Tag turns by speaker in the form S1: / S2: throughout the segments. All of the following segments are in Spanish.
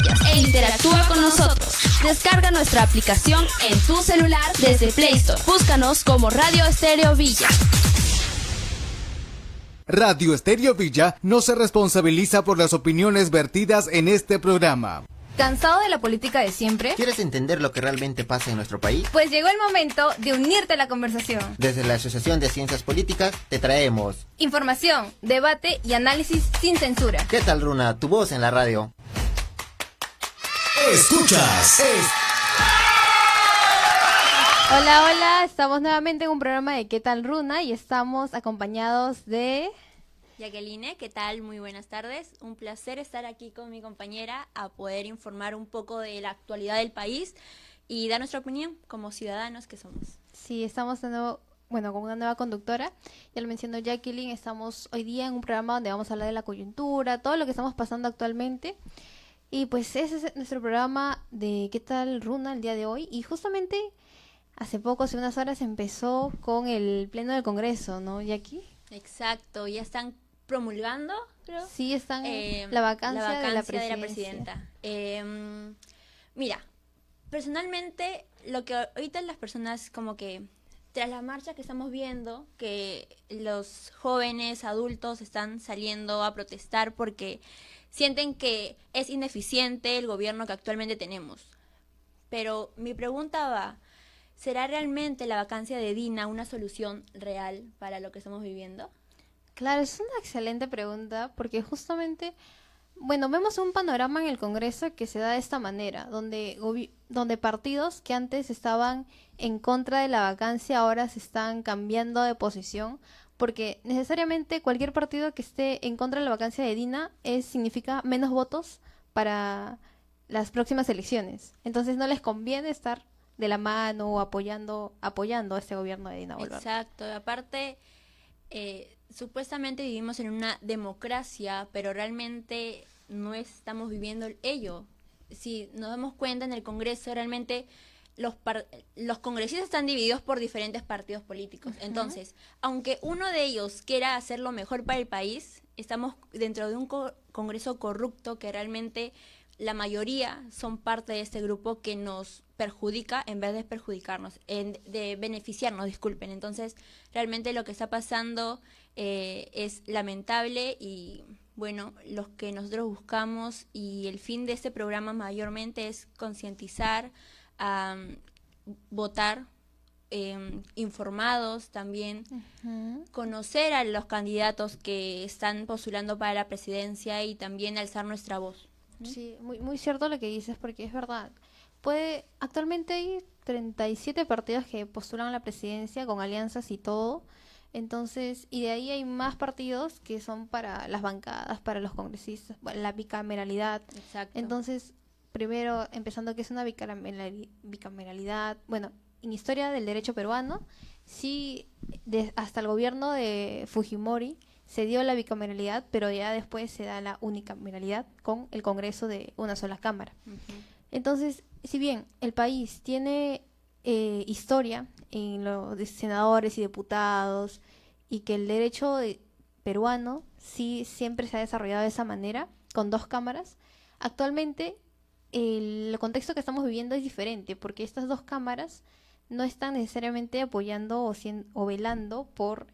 S1: pantallas e interactúa con nosotros. Descarga nuestra aplicación en tu celular desde Play Store. Búscanos como Radio Estéreo Villa.
S2: Radio Estéreo Villa no se responsabiliza por las opiniones vertidas en este programa.
S3: ¿Cansado de la política de siempre?
S4: ¿Quieres entender lo que realmente pasa en nuestro país?
S3: Pues llegó el momento de unirte a la conversación.
S4: Desde la Asociación de Ciencias Políticas te traemos
S3: información, debate y análisis sin censura.
S4: ¿Qué tal, Runa? Tu voz en la radio.
S5: Escuchas.
S3: Hola, hola, estamos nuevamente en un programa de ¿Qué tal, Runa? Y estamos acompañados de...
S6: Jacqueline, ¿qué tal? Muy buenas tardes. Un placer estar aquí con mi compañera a poder informar un poco de la actualidad del país y dar nuestra opinión como ciudadanos que somos.
S3: Sí, estamos de nuevo, con una nueva conductora. Ya lo mencionó Jacqueline, estamos hoy día en un programa donde vamos a hablar de la coyuntura, todo lo que estamos pasando actualmente. Y pues ese es nuestro programa de ¿Qué tal, Runa? El día de hoy. Y justamente hace unas horas, empezó con el pleno del Congreso, ¿no, Jackie?
S6: Exacto, ya están promulgando, creo.
S3: Sí, están la vacancia de la
S6: presidenta. Mira, personalmente, lo que ahorita las personas como que, tras la marcha que estamos viendo, que los jóvenes, adultos están saliendo a protestar porque sienten que es ineficiente el gobierno que actualmente tenemos. Pero mi pregunta va, ¿será realmente la vacancia de Dina una solución real para lo que estamos viviendo?
S3: Claro, es una excelente pregunta porque justamente, vemos un panorama en el Congreso que se da de esta manera, donde partidos que antes estaban en contra de la vacancia ahora se están cambiando de posición, porque necesariamente cualquier partido que esté en contra de la vacancia de Dina significa menos votos para las próximas elecciones. Entonces no les conviene estar de la mano o apoyando a este gobierno de Dina Boluarte.
S6: Exacto, aparte supuestamente vivimos en una democracia, pero realmente no estamos viviendo ello. Si nos damos cuenta, en el Congreso realmente los congresistas están divididos por diferentes partidos políticos. Uh-huh. Entonces, aunque uno de ellos quiera hacer lo mejor para el país, estamos dentro de un Congreso corrupto que realmente la mayoría son parte de este grupo que nos perjudica en vez de perjudicarnos, de beneficiarnos, disculpen. Entonces, realmente lo que está pasando es lamentable y, los que nosotros buscamos y el fin de este programa mayormente es concientizar, votar informados también, uh-huh, conocer a los candidatos que están postulando para la presidencia y también alzar nuestra voz.
S3: Sí, muy cierto lo que dices, porque es verdad. Actualmente hay 37 partidos que postulan a la presidencia con alianzas y todo. Entonces, y de ahí hay más partidos que son para las bancadas, para los congresistas, la bicameralidad.
S6: Exacto.
S3: Entonces, primero, empezando que es una bicameralidad, en historia del derecho peruano, sí, hasta el gobierno de Fujimori se dio la bicameralidad, pero ya después se da la unicameralidad con el Congreso de una sola cámara. Uh-huh. Entonces, si bien el país tiene historia en los de senadores y diputados, y que el derecho peruano sí siempre se ha desarrollado de esa manera, con 2 cámaras, actualmente el contexto que estamos viviendo es diferente, porque estas 2 cámaras no están necesariamente apoyando o velando por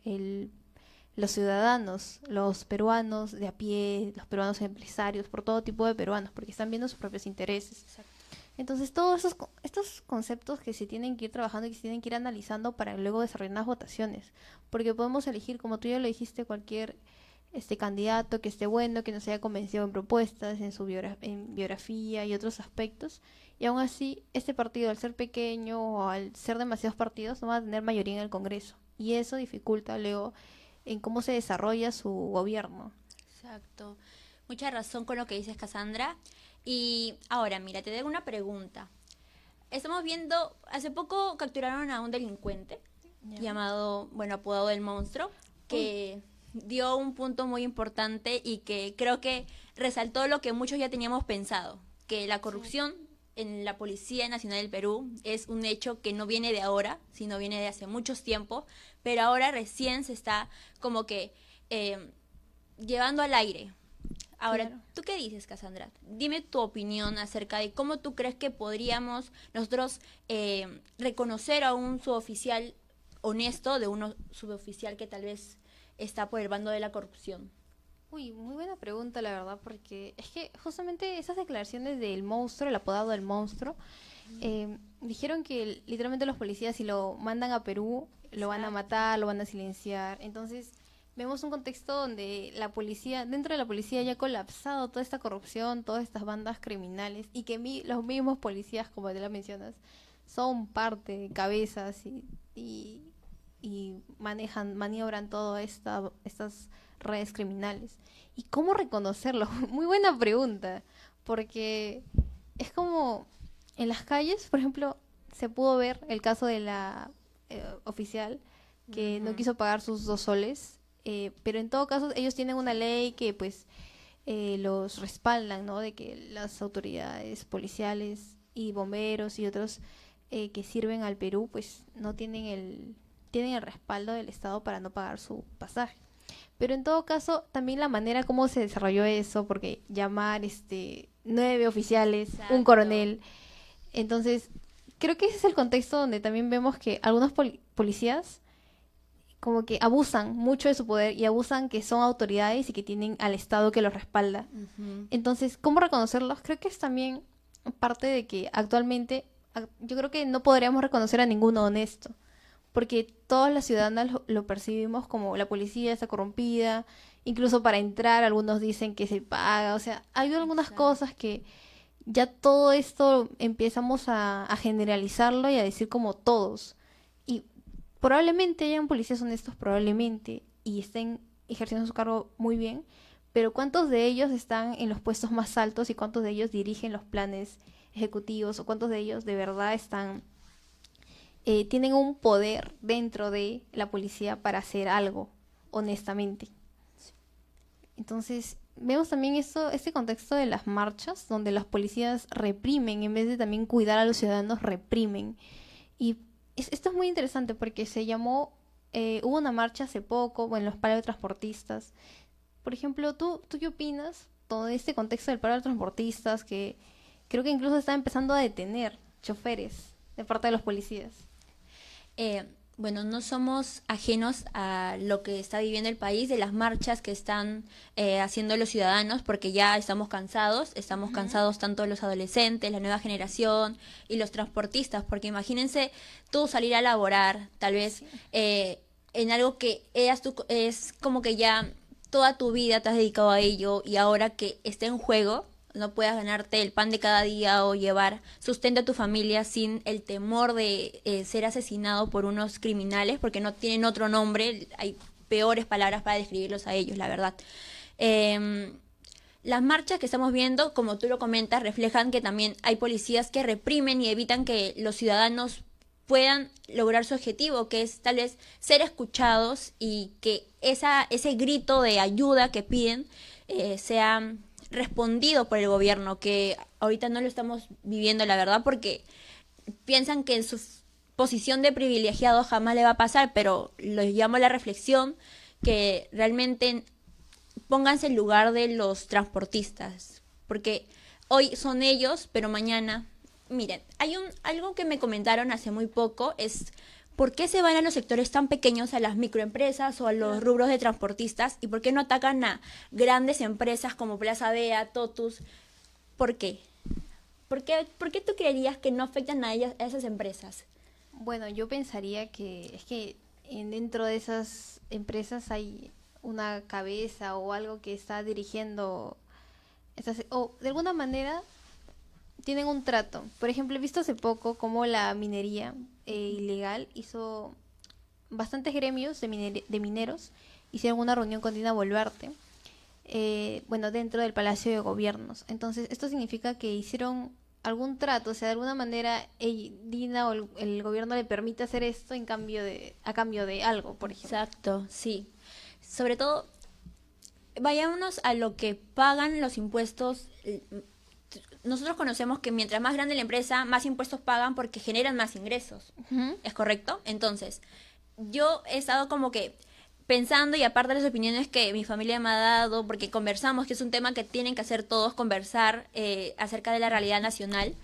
S3: los ciudadanos, los peruanos de a pie, los peruanos empresarios, por todo tipo de peruanos, porque están viendo sus propios intereses. Exacto. Entonces, todos estos conceptos que se tienen que ir trabajando y que se tienen que ir analizando para luego desarrollar unas votaciones, porque podemos elegir, como tú ya lo dijiste, cualquier candidato que esté bueno, que nos haya convencido en propuestas, en su biografía y otros aspectos, y aún así, este partido, al ser pequeño o al ser demasiados partidos, no va a tener mayoría en el Congreso, y eso dificulta luego en cómo se desarrolla su gobierno.
S6: Exacto. Mucha razón con lo que dices, Cassandra. Y ahora, mira, te doy una pregunta. Estamos viendo, hace poco capturaron a un delincuente llamado, apodado El Monstruo, que dio un punto muy importante y que creo que resaltó lo que muchos ya teníamos pensado, que la corrupción en la Policía Nacional del Perú es un hecho que no viene de ahora, sino viene de hace muchos tiempos, pero ahora recién se está como que llevando al aire. Ahora,
S3: Claro.
S6: ¿tú qué dices, Cassandra? Dime tu opinión acerca de cómo tú crees que podríamos nosotros reconocer a un suboficial honesto de un suboficial que tal vez está por el bando de la corrupción.
S3: Uy, muy buena pregunta, la verdad, porque es que justamente esas declaraciones del monstruo, el apodado del monstruo, dijeron que literalmente los policías si lo mandan a Perú, lo van a matar, lo van a silenciar. Entonces, vemos un contexto donde la policía, dentro de la policía ya ha colapsado toda esta corrupción, todas estas bandas criminales, y que los mismos policías, como te la mencionas, son parte, cabezas y maniobran todas estas redes criminales. ¿Y cómo reconocerlo? Muy buena pregunta, porque es como en las calles, por ejemplo, se pudo ver el caso de la oficial que no quiso pagar sus 2 soles, pero en todo caso ellos tienen una ley que pues los respaldan, ¿no? De que las autoridades policiales y bomberos y otros que sirven al Perú pues no tienen el respaldo del Estado para no pagar su pasaje. Pero en todo caso, también la manera como se desarrolló eso, porque llamar 9 oficiales, un
S6: Exacto.
S3: coronel. Entonces, creo que ese es el contexto donde también vemos que algunos policías como que abusan mucho de su poder y abusan que son autoridades y que tienen al Estado que los respalda. Entonces, ¿cómo reconocerlos? Creo que es también parte de que actualmente yo creo que no podríamos reconocer a ninguno honesto, porque todas las ciudadanas lo percibimos como la policía está corrompida, incluso para entrar algunos dicen que se paga, o sea, hay algunas
S6: Exacto.
S3: cosas que ya todo esto empezamos a generalizarlo y a decir como todos. Y probablemente hayan policías honestos, probablemente, y estén ejerciendo su cargo muy bien, pero ¿cuántos de ellos están en los puestos más altos y cuántos de ellos dirigen los planes ejecutivos o cuántos de ellos de verdad tienen un poder dentro de la policía para hacer algo honestamente? Entonces, vemos también este contexto de las marchas, donde los policías reprimen, en vez de también cuidar a los ciudadanos, reprimen. Y esto es muy interesante porque hubo una marcha hace poco, bueno, los paros de transportistas. Por ejemplo, ¿tú qué opinas? Todo este contexto del paro de transportistas, que creo que incluso está empezando a detener choferes de parte de los policías.
S6: Bueno, no somos ajenos a lo que está viviendo el país, de las marchas que están haciendo los ciudadanos, porque ya estamos cansados tanto los adolescentes, la nueva generación y los transportistas, porque imagínense tú salir a laborar, tal vez en algo que es como que ya toda tu vida te has dedicado a ello y ahora que está en juego, no puedas ganarte el pan de cada día o llevar sustento a tu familia sin el temor de ser asesinado por unos criminales, porque no tienen otro nombre, hay peores palabras para describirlos a ellos, la verdad. Las marchas que estamos viendo, como tú lo comentas, reflejan que también hay policías que reprimen y evitan que los ciudadanos puedan lograr su objetivo, que es tal vez ser escuchados y que ese grito de ayuda que piden sea respondido por el gobierno, que ahorita no lo estamos viviendo, la verdad, porque piensan que en su posición de privilegiado jamás le va a pasar, pero los llamo a la reflexión, que realmente pónganse en lugar de los transportistas, porque hoy son ellos, pero mañana, miren, hay algo que me comentaron hace muy poco, es ¿por qué se van a los sectores tan pequeños, a las microempresas o a los rubros de transportistas? ¿Y por qué no atacan a grandes empresas como Plaza Vea, Totus? ¿Por qué? ¿Por qué tú creerías que no afectan a esas empresas?
S3: Bueno, yo pensaría que es que dentro de esas empresas hay una cabeza o algo que está dirigiendo o de alguna manera tienen un trato. Por ejemplo, he visto hace poco cómo la minería ilegal hizo bastantes gremios de mineros, hicieron una reunión con Dina Boluarte, bueno, dentro del Palacio de Gobiernos. Entonces, esto significa que hicieron algún trato, o sea, de alguna manera Dina o el gobierno le permite hacer esto a cambio de algo, por ejemplo.
S6: Exacto, sí. Sobre todo, vayámonos a lo que pagan los impuestos. Nosotros conocemos que mientras más grande la empresa, más impuestos pagan porque generan más ingresos.
S3: Ujú.
S6: ¿Es correcto? Entonces, yo he estado como que pensando y aparte de las opiniones que mi familia me ha dado, porque conversamos, que es un tema que tienen que hacer todos, conversar acerca de la realidad nacional.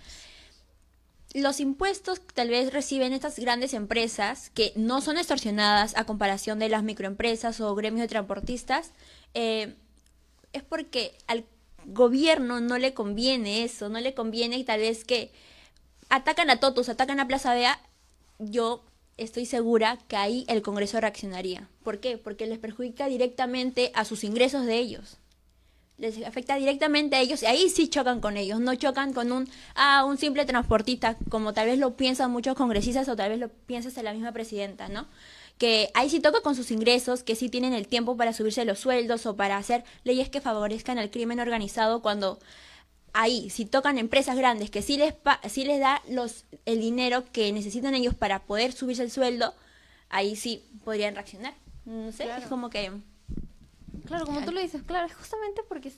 S6: Los impuestos que tal vez reciben estas grandes empresas, que no son extorsionadas a comparación de las microempresas o gremios de transportistas, es porque al gobierno no le conviene eso, no le conviene tal vez que atacan a Totus, atacan a Plaza Vea. Yo estoy segura que ahí el Congreso reaccionaría. ¿Por qué? Porque les perjudica directamente a sus ingresos de ellos. Les afecta directamente a ellos y ahí sí chocan con ellos, no chocan con un simple transportista, como tal vez lo piensan muchos congresistas o tal vez lo piensa hasta la misma presidenta, ¿no? Que ahí sí toca con sus ingresos, que sí tienen el tiempo para subirse los sueldos o para hacer leyes que favorezcan al crimen organizado, cuando ahí si tocan empresas grandes que sí les da el dinero que necesitan ellos para poder subirse el sueldo, ahí sí podrían reaccionar. No sé,
S3: Claro.
S6: es como que...
S3: Claro, como tú lo dices, claro, es justamente porque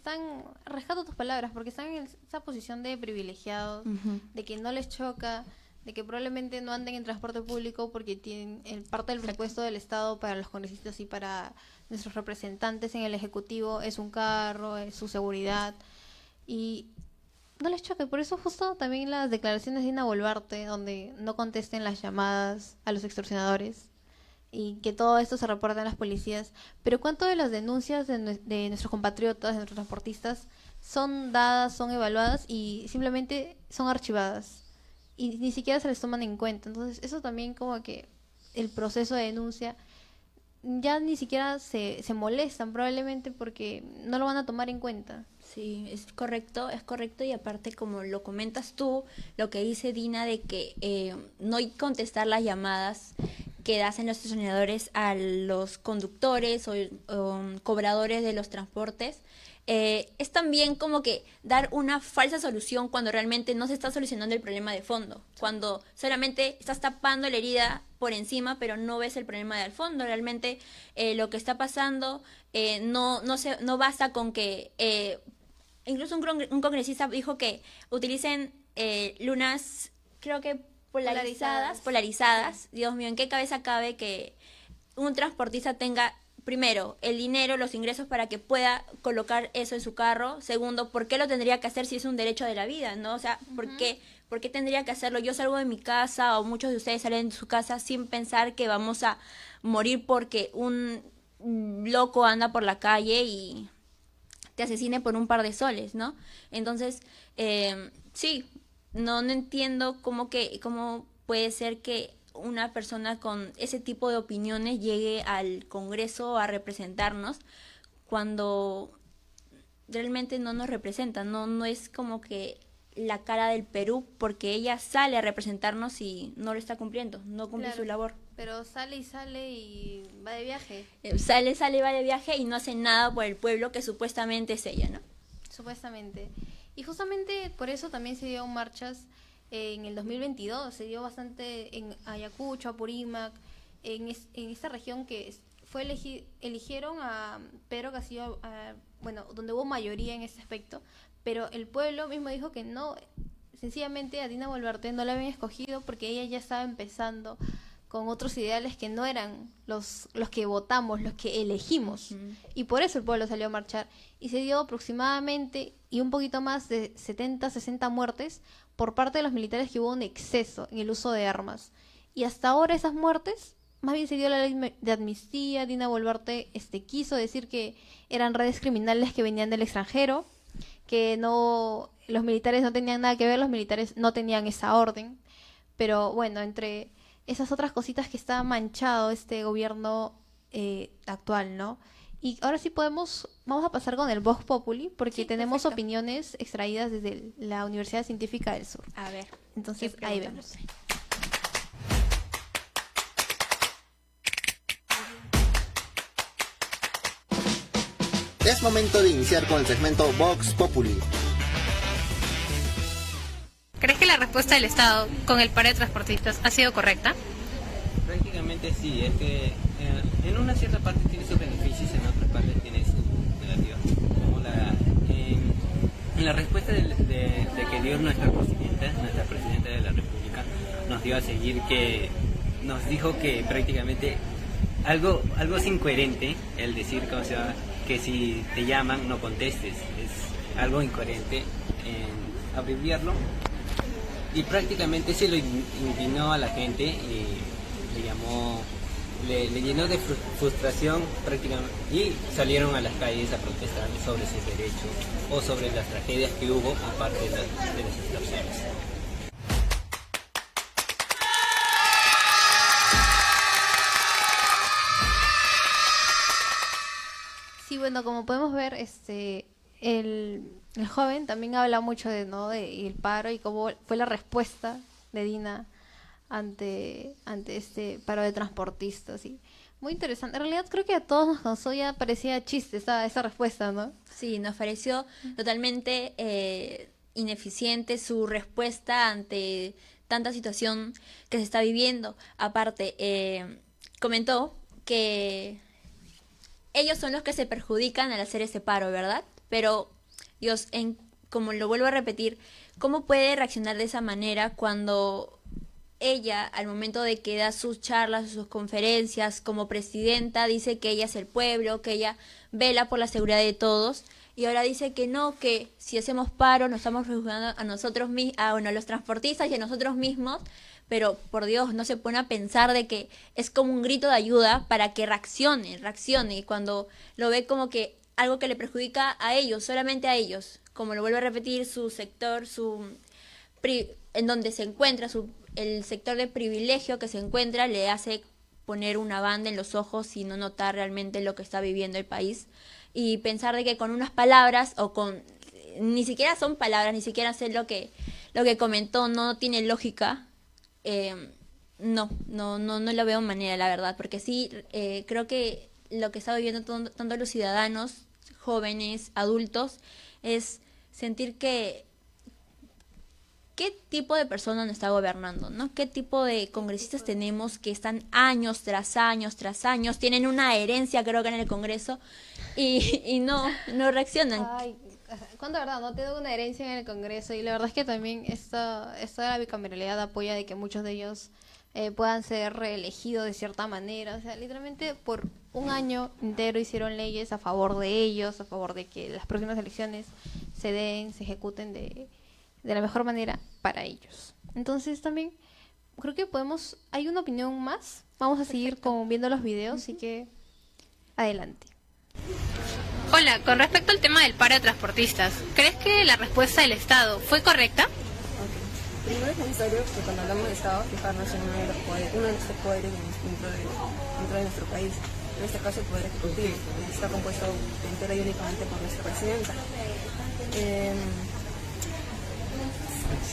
S3: rescato tus palabras, porque están en esa posición de privilegiados, de que no les choca, de que probablemente no anden en transporte público porque tienen parte del presupuesto del Estado para los congresistas y para nuestros representantes en el Ejecutivo, es un carro, es su seguridad, y no les choca. Y por eso justo también las declaraciones de Dina Boluarte, donde no contesten las llamadas a los extorsionadores, y que todo esto se reporta en las policías. Pero ¿cuánto de las denuncias de nuestros compatriotas, de nuestros transportistas, son dadas, son evaluadas y simplemente son archivadas? Y ni siquiera se les toman en cuenta. Entonces eso también como que el proceso de denuncia ya ni siquiera se molestan probablemente porque no lo van a tomar en cuenta.
S6: Sí, es correcto, y aparte como lo comentas tú, lo que dice Dina de que no hay que contestar las llamadas que hacen los estacionadores a los conductores o cobradores de los transportes, es también como que dar una falsa solución cuando realmente no se está solucionando el problema de fondo, cuando solamente estás tapando la herida por encima, pero no ves el problema del fondo. Realmente lo que está pasando no basta con que... incluso un congresista dijo que utilicen lunas, creo que polarizadas. Sí. Dios mío, ¿en qué cabeza cabe que un transportista tenga, primero, el dinero, los ingresos para que pueda colocar eso en su carro? Segundo, ¿por qué lo tendría que hacer si es un derecho de la vida, no? O sea, ¿por qué tendría que hacerlo? Yo salgo de mi casa, o muchos de ustedes salen de su casa sin pensar que vamos a morir porque un loco anda por la calle y te asesine por un par de soles, ¿no? Entonces, sí, no entiendo cómo puede ser que una persona con ese tipo de opiniones llegue al Congreso a representarnos cuando realmente no nos representa, no es como que la cara del Perú, porque ella sale a representarnos y no lo está cumpliendo, no cumple
S3: Claro,
S6: su labor.
S3: pero sale y va de viaje,
S6: Sale, va de viaje y no hace nada por el pueblo que supuestamente es ella, ¿no?
S3: supuestamente. Y justamente por eso también se dio marchas en el 2022, se dio bastante en Ayacucho, Apurímac, en esta región que eligieron a Pedro Castillo, bueno, donde hubo mayoría en ese aspecto, pero el pueblo mismo dijo que no, sencillamente a Dina Boluarte no la habían escogido porque ella ya estaba empezando con otros ideales que no eran los que votamos, los que elegimos. Y por eso el pueblo salió a marchar. Y se dio aproximadamente y un poquito más de 70, 60 muertes por parte de los militares, que hubo un exceso en el uso de armas. Y hasta ahora esas muertes, más bien se dio la ley de amnistía. Dina Boluarte quiso decir que eran redes criminales que venían del extranjero, que no, los militares no tenían nada que ver, los militares no tenían esa orden. Pero bueno, entre esas otras cositas que está manchado este gobierno actual, ¿no? Y ahora sí vamos a pasar con el Vox Populi, porque
S6: Sí,
S3: tenemos
S6: perfecto.
S3: opiniones extraídas desde la Universidad Científica del Sur.
S6: A ver.
S3: Entonces,
S6: ¿qué
S3: ahí
S6: preguntan?
S3: vemos.
S4: Es momento de iniciar con el segmento Vox Populi.
S5: ¿Crees que la respuesta del Estado con el paro de transportistas ha sido correcta?
S7: Prácticamente sí, es que en una cierta parte tiene sus beneficios, en otra parte tiene sus negativos. Como en la respuesta de que dio nuestra presidenta de la República, nos dio a seguir que nos dijo que prácticamente algo es incoherente el decir que si te llaman no contestes. Es algo incoherente en abreviarlo. Y prácticamente se lo indignó a la gente y le llenó de frustración prácticamente, y salieron a las calles a protestar sobre sus derechos o sobre las tragedias que hubo aparte de las extorsiones.
S3: Sí, bueno, como podemos ver, el joven también habla mucho de, ¿no?, de el paro y cómo fue la respuesta de Dina ante este paro de transportistas. Y muy interesante. En realidad creo que a todos nos causó, ya parecía chiste esa respuesta, ¿no?
S6: Sí, nos pareció totalmente ineficiente su respuesta ante tanta situación que se está viviendo. Aparte, comentó que ellos son los que se perjudican al hacer ese paro, ¿verdad? Pero, Dios, como lo vuelvo a repetir, ¿cómo puede reaccionar de esa manera cuando ella, al momento de que da sus charlas, sus conferencias como presidenta, dice que ella es el pueblo, que ella vela por la seguridad de todos, y ahora dice que no, que si hacemos paro nos estamos prejuzgando a nosotros mismos, a los transportistas y a nosotros mismos? Pero por Dios, no se pone a pensar de que es como un grito de ayuda para que reaccione, y cuando lo ve como que algo que le perjudica a ellos, solamente a ellos, como lo vuelvo a repetir, su sector, en donde se encuentra, el sector de privilegio que se encuentra, le hace poner una banda en los ojos y no notar realmente lo que está viviendo el país, y pensar de que con unas palabras ni siquiera son palabras, ni siquiera sé lo que comentó, no tiene lógica. No lo veo manera, la verdad, porque sí, creo que lo que está viviendo tanto los ciudadanos, jóvenes, adultos, es sentir que qué tipo de persona nos está gobernando, ¿no? Qué tipo de congresistas tenemos que están años tras años, tienen una herencia, creo que en el Congreso, y no reaccionan.
S3: Ay, cuando verdad no tengo una herencia en el Congreso, y la verdad es que también esta de la bicameralidad apoya de que muchos de ellos puedan ser reelegidos de cierta manera. O sea, literalmente por un año entero hicieron leyes a favor de ellos, a favor de que las próximas elecciones se ejecuten de la mejor manera para ellos. Entonces también creo que hay una opinión más. Vamos a seguir viendo los videos, así que adelante.
S5: Hola, con respecto al tema del paro de transportistas, ¿crees que la respuesta del Estado fue correcta?
S8: Primero es necesario que cuando hablamos de Estado fijarnos en uno de nuestros poderes dentro de nuestro país. En este caso el Poder Ejecutivo, que está compuesto entera y únicamente por nuestra presidenta.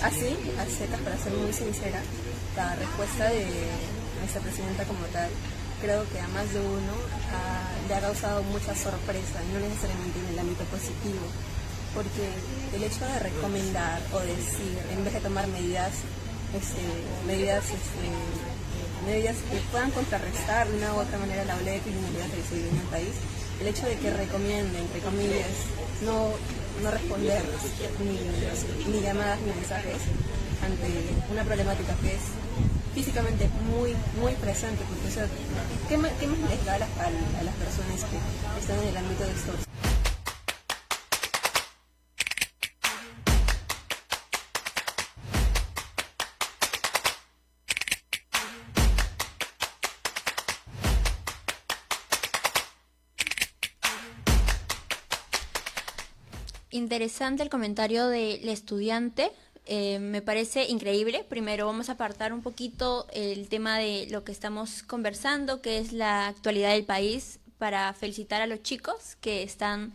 S8: Así, a secas, para ser muy sincera, la respuesta de nuestra presidenta como tal, creo que a más de uno le ha causado mucha sorpresa, no necesariamente en el ámbito positivo, porque el hecho de recomendar o decir, en vez de tomar medidas que puedan contrarrestar de una u otra manera la ola de criminalidad que se vive en el país, el hecho de que recomienden, entre comillas, no responder ni llamadas ni mensajes ante una problemática que es físicamente muy muy presente, porque o sea, ¿qué más les da a las personas que están en el ámbito de extorsión?
S6: Interesante el comentario del estudiante, me parece increíble. Primero vamos a apartar un poquito el tema de lo que estamos conversando, que es la actualidad del país, para felicitar a los chicos que están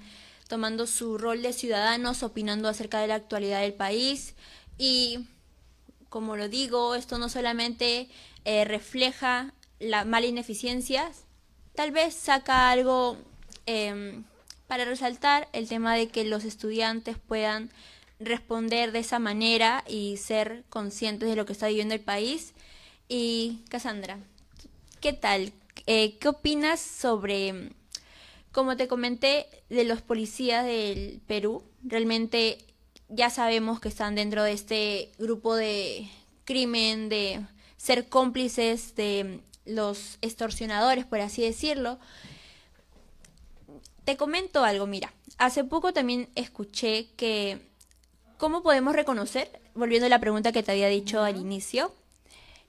S6: tomando su rol de ciudadanos, opinando acerca de la actualidad del país. Y como lo digo, esto no solamente refleja la mala ineficiencia, tal vez saca algo para resaltar el tema de que los estudiantes puedan responder de esa manera y ser conscientes de lo que está viviendo el país. Y Cassandra, ¿qué tal? ¿Qué opinas sobre, como te comenté, de los policías del Perú? Realmente ya sabemos que están dentro de este grupo de crimen, de ser cómplices de los extorsionadores, por así decirlo. Te comento algo, mira, hace poco también escuché que ¿cómo podemos reconocer? Volviendo a la pregunta que te había dicho al inicio,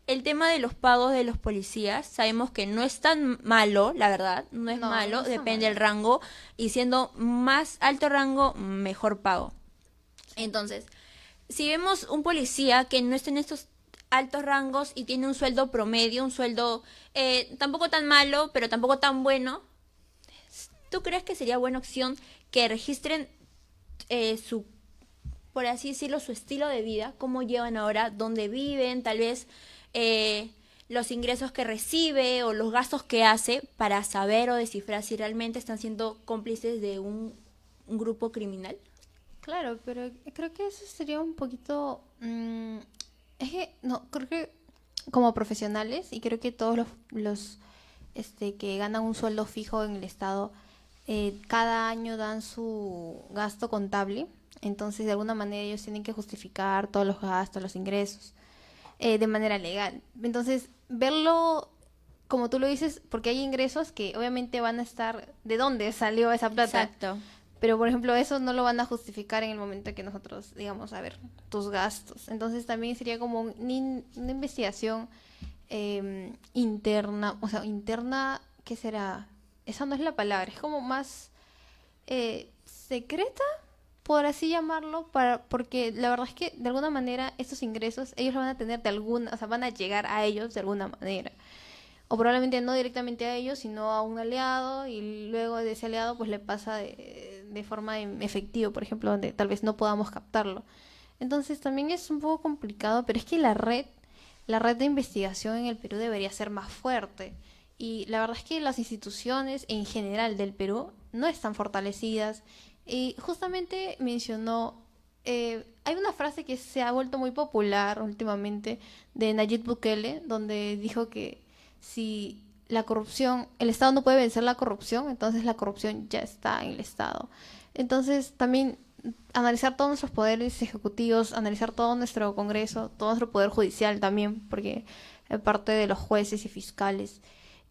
S6: el tema de los pagos de los policías, sabemos que no es tan malo, la verdad, no es malo, depende del rango, y siendo más alto rango, mejor pago. Entonces, si vemos un policía que no está en estos altos rangos y tiene un sueldo promedio, un sueldo tampoco tan malo, pero tampoco tan bueno, ¿tú crees que sería buena opción que registren su, por así decirlo, su estilo de vida, cómo llevan ahora, dónde viven, tal vez los ingresos que recibe o los gastos que hace para saber o descifrar si realmente están siendo cómplices de un grupo criminal?
S3: Claro, pero creo que eso sería un poquito... es que, no, creo que como profesionales, y creo que todos los que ganan un sueldo fijo en el Estado, cada año dan su gasto contable, entonces de alguna manera ellos tienen que justificar todos los gastos, los ingresos, de manera legal. Entonces, verlo, como tú lo dices, porque hay ingresos que obviamente van a estar, ¿de dónde salió esa plata?
S6: Exacto.
S3: Pero, por ejemplo, eso no lo van a justificar en el momento que nosotros digamos, a ver, tus gastos. Entonces, también sería como una investigación interna, o sea, interna, ¿qué será? Esa no es la palabra, es como más secreta, por así llamarlo, porque la verdad es que, de alguna manera, estos ingresos, ellos lo van a tener de alguna, o sea, van a llegar a ellos de alguna manera. O probablemente no directamente a ellos, sino a un aliado, y luego de ese aliado pues le pasa de forma efectiva, por ejemplo, donde tal vez no podamos captarlo. Entonces también es un poco complicado, pero es que la red de investigación en el Perú debería ser más fuerte. Y la verdad es que las instituciones en general del Perú no están fortalecidas. Y justamente mencionó, hay una frase que se ha vuelto muy popular últimamente de Nayib Bukele, donde dijo que si la corrupción, el Estado no puede vencer la corrupción, entonces la corrupción ya está en el Estado. Entonces también analizar todos nuestros poderes ejecutivos, analizar todo nuestro Congreso, todo nuestro poder judicial también, porque parte de los jueces y fiscales.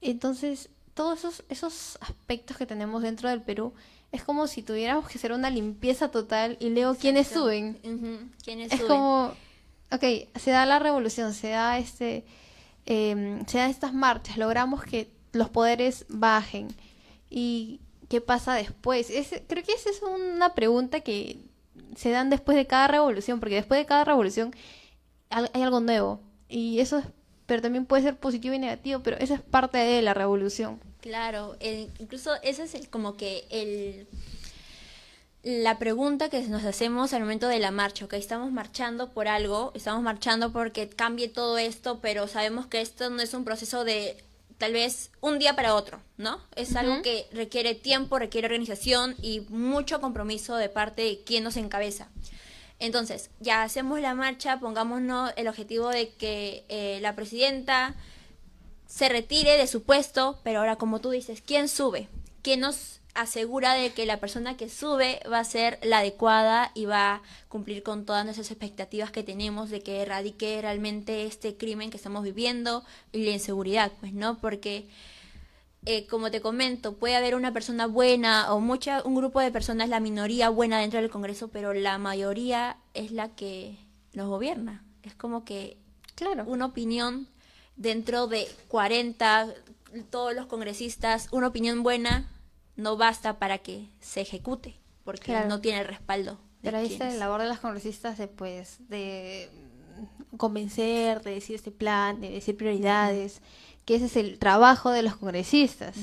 S3: Entonces, todos esos aspectos que tenemos dentro del Perú, es como si tuviéramos que hacer una limpieza total y luego ¿quiénes suben?
S6: Uh-huh. ¿Quiénes
S3: es
S6: suben?
S3: Como, ok, se da la revolución, se da se dan estas marchas, logramos que los poderes bajen. ¿Y qué pasa después? Creo que esa es una pregunta que se dan después de cada revolución, porque después de cada revolución hay algo nuevo. Y eso pero también puede ser positivo y negativo, pero eso es parte de la revolución.
S6: Claro, incluso ese es como que la pregunta que nos hacemos al momento de la marcha, ¿ok? Estamos marchando por algo, estamos marchando porque cambie todo esto, pero sabemos que esto no es un proceso de tal vez un día para otro, ¿no? Es algo que requiere tiempo, requiere organización y mucho compromiso de parte de quien nos encabeza. Entonces, ya hacemos la marcha, pongámonos el objetivo de que la presidenta se retire de su puesto, pero ahora, como tú dices, ¿quién sube? ¿Quién nos asegura de que la persona que sube va a ser la adecuada y va a cumplir con todas nuestras expectativas que tenemos de que erradique realmente este crimen que estamos viviendo y la inseguridad? Pues no, porque como te comento, puede haber una persona buena o un grupo de personas, la minoría buena dentro del Congreso, pero la mayoría es la que nos gobierna. Es como que una opinión dentro de 40, todos los congresistas, una opinión buena no basta para que se ejecute, porque no tiene el respaldo.
S3: Pero ahí está la labor de los congresistas de convencer, de decir este plan, de decir prioridades, que ese es el trabajo de los congresistas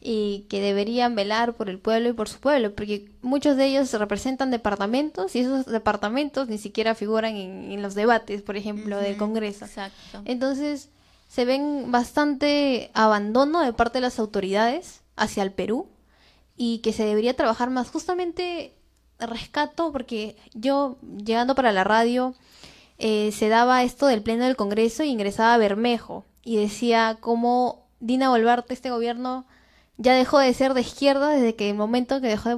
S3: y que deberían velar por el pueblo y por su pueblo, porque muchos de ellos representan departamentos y esos departamentos ni siquiera figuran en los debates, por ejemplo, del Congreso.
S6: Exacto.
S3: Entonces se ven bastante abandono de parte de las autoridades hacia el Perú y que se debería trabajar más. Justamente rescato porque yo, llegando para la radio, se daba esto del pleno del Congreso y ingresaba Bermejo y decía cómo Dina Boluarte, este gobierno, ya dejó de ser de izquierda desde que el momento que dejó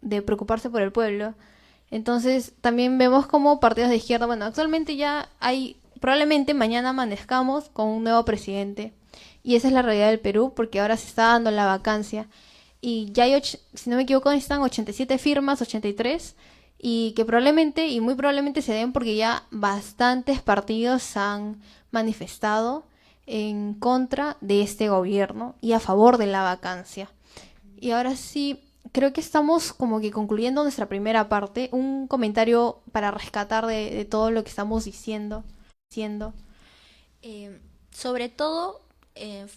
S3: de preocuparse por el pueblo. Entonces también vemos como partidos de izquierda, bueno, actualmente ya hay, probablemente mañana amanezcamos con un nuevo presidente, Y esa es la realidad del Perú, porque ahora se está dando la vacancia. Y ya hay, si no me equivoco, están 87 firmas, 83, y que probablemente, y muy probablemente se den porque ya bastantes partidos han manifestado en contra de este gobierno y a favor de la vacancia. Y ahora sí, creo que estamos como que concluyendo nuestra primera parte. Un comentario para rescatar de todo lo que estamos diciendo.
S6: Sobre todo,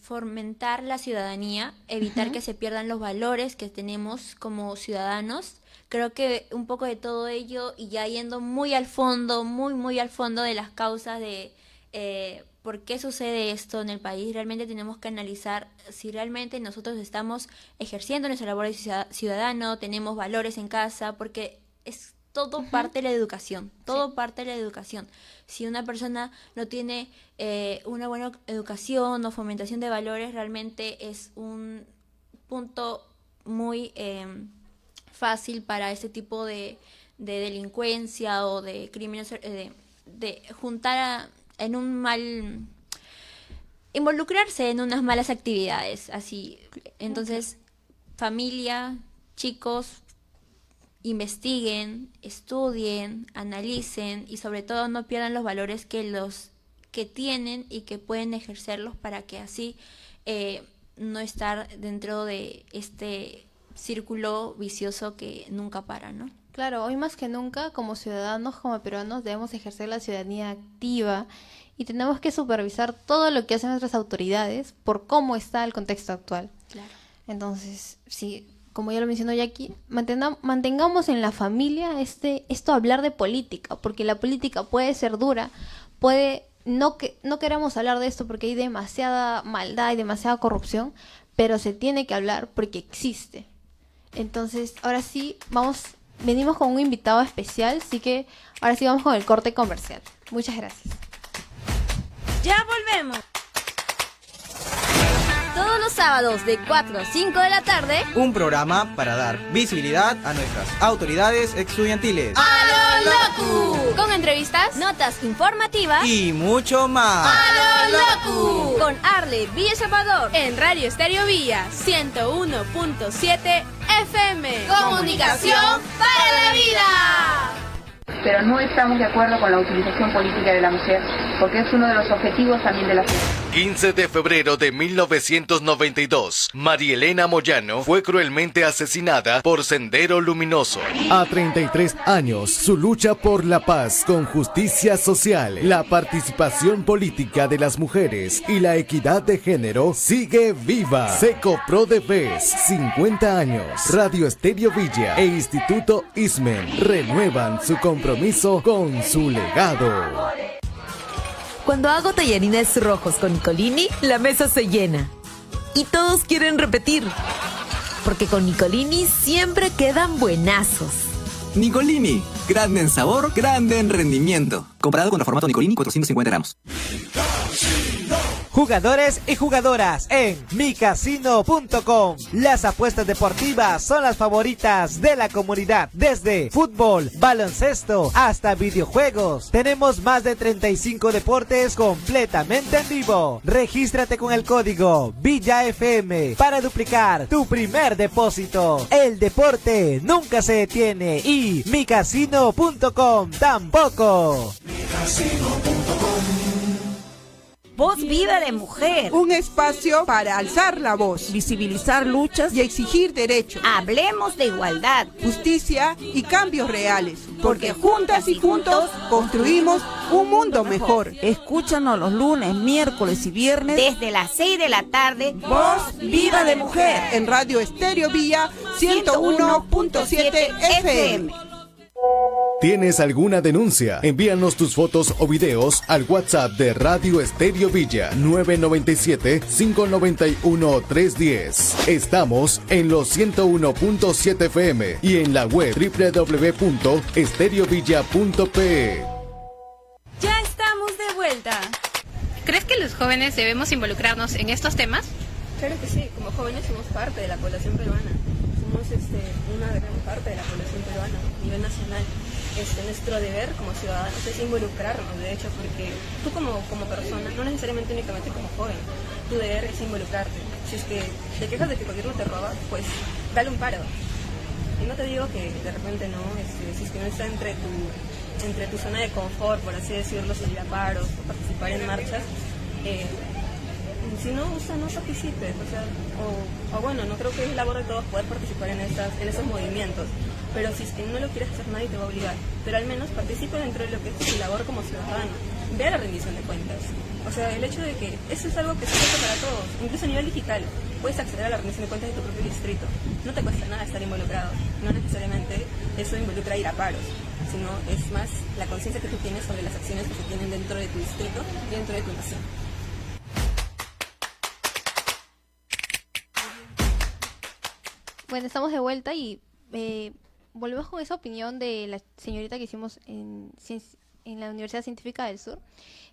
S6: fomentar la ciudadanía, evitar que se pierdan los valores que tenemos como ciudadanos. Creo que un poco de todo ello, y ya yendo muy al fondo, muy al fondo de las causas de por qué sucede esto en el país, realmente tenemos que analizar si realmente nosotros estamos ejerciendo nuestra labor de ciudadano, tenemos valores en casa, porque es todo parte de la educación, todo parte de la educación. Si una persona no tiene una buena educación o fomentación de valores, realmente es un punto muy fácil para este tipo de delincuencia o de crímenes, de juntar en un mal, involucrarse en unas malas actividades, así. Entonces, familia, chicos, investiguen, estudien, analicen y sobre todo no pierdan los valores que tienen y que pueden ejercerlos, para que así no estar dentro de este círculo vicioso que nunca para, ¿no?
S3: Claro, hoy más que nunca, como ciudadanos, como peruanos, debemos ejercer la ciudadanía activa y tenemos que supervisar todo lo que hacen nuestras autoridades por cómo está el contexto actual.
S6: Claro.
S3: Entonces, sí, como ya lo mencionó Jackie, mantengamos en la familia esto hablar de política, porque la política puede ser dura, no queremos hablar de esto porque hay demasiada maldad y demasiada corrupción, pero se tiene que hablar porque existe. Entonces, ahora sí, venimos con un invitado especial, así que ahora sí vamos con el corte comercial. Muchas gracias.
S9: ¡Ya volvemos!
S1: Todos los sábados de 4 a 5 de la tarde,
S10: un programa para dar visibilidad a nuestras autoridades estudiantiles.
S1: ¡A lo loco! Con entrevistas, notas informativas
S10: y mucho más.
S1: ¡A lo loco! Con Arle Villa Salvador en Radio Estéreo Villa 101.7 FM. Comunicación para la vida.
S11: Pero no estamos de acuerdo con la utilización política de la mujer, porque es uno de los objetivos también de la sociedad.
S12: 15 de febrero de 1992, María Elena Moyano fue cruelmente asesinada por Sendero Luminoso.
S2: A 33 años, su lucha por la paz con justicia social, la participación política de las mujeres y la equidad de género sigue viva. Seco Pro de Vez, 50 años. Radio Estéreo Villa e Instituto Ismen renuevan su compromiso con su legado.
S13: Cuando hago tallarines rojos con Nicolini, la mesa se llena. Y todos quieren repetir. Porque con Nicolini siempre quedan buenazos.
S14: Nicolini, grande en sabor, grande en rendimiento. Comparado con el formato Nicolini, 450 gramos.
S15: Jugadores y jugadoras en micasino.com. Las apuestas deportivas son las favoritas de la comunidad. Desde fútbol, baloncesto hasta videojuegos. Tenemos más de 35 deportes completamente en vivo. Regístrate con el código VillaFM para duplicar tu primer depósito. El deporte nunca se detiene y micasino.com tampoco.
S9: Voz Viva de Mujer.
S16: Un espacio para alzar la voz, visibilizar luchas y exigir derechos.
S9: Hablemos de igualdad,
S16: justicia y cambios reales. Porque juntas y juntos construimos un mundo mejor.
S17: Escúchanos los lunes, miércoles y viernes
S9: desde las 6 de la tarde.
S16: Voz Viva de Mujer en Radio Estéreo Villa 101.7 FM.
S2: ¿Tienes alguna denuncia? Envíanos tus fotos o videos al WhatsApp de Radio Estéreo Villa 997-591-310. Estamos en los 101.7 FM y en la web www.estereovilla.pe.
S9: Ya estamos de vuelta.
S5: ¿Crees que los jóvenes debemos involucrarnos en estos temas?
S8: Claro que sí, como jóvenes somos parte de la población peruana. Somos una gran parte de la población peruana a nivel nacional. nuestro deber como ciudadanos es involucrarnos, de hecho, porque tú como persona, no necesariamente únicamente como joven, tu deber es involucrarte. Si es que te quejas de que el gobierno te roba, pues dale un paro. Y no te digo que de repente no, si es que no está entre tu zona de confort, por así decirlo, salir a paros o participar en marchas, si no, no participes, o bueno, no creo que es labor de todos poder participar en esos movimientos, pero si es que no lo quieres hacer nadie te va a obligar, pero al menos participe dentro de lo que es tu labor como ciudadano, vea la rendición de cuentas, o sea, el hecho de que eso es algo que se hace para todos, incluso a nivel digital, puedes acceder a la rendición de cuentas de tu propio distrito, no te cuesta nada estar involucrado, no necesariamente eso involucra ir a paros, sino es más la conciencia que tú tienes sobre las acciones que se tienen dentro de tu distrito y dentro de tu nación.
S3: Bueno, estamos de vuelta y volvemos con esa opinión de la señorita que hicimos en la Universidad Científica del Sur.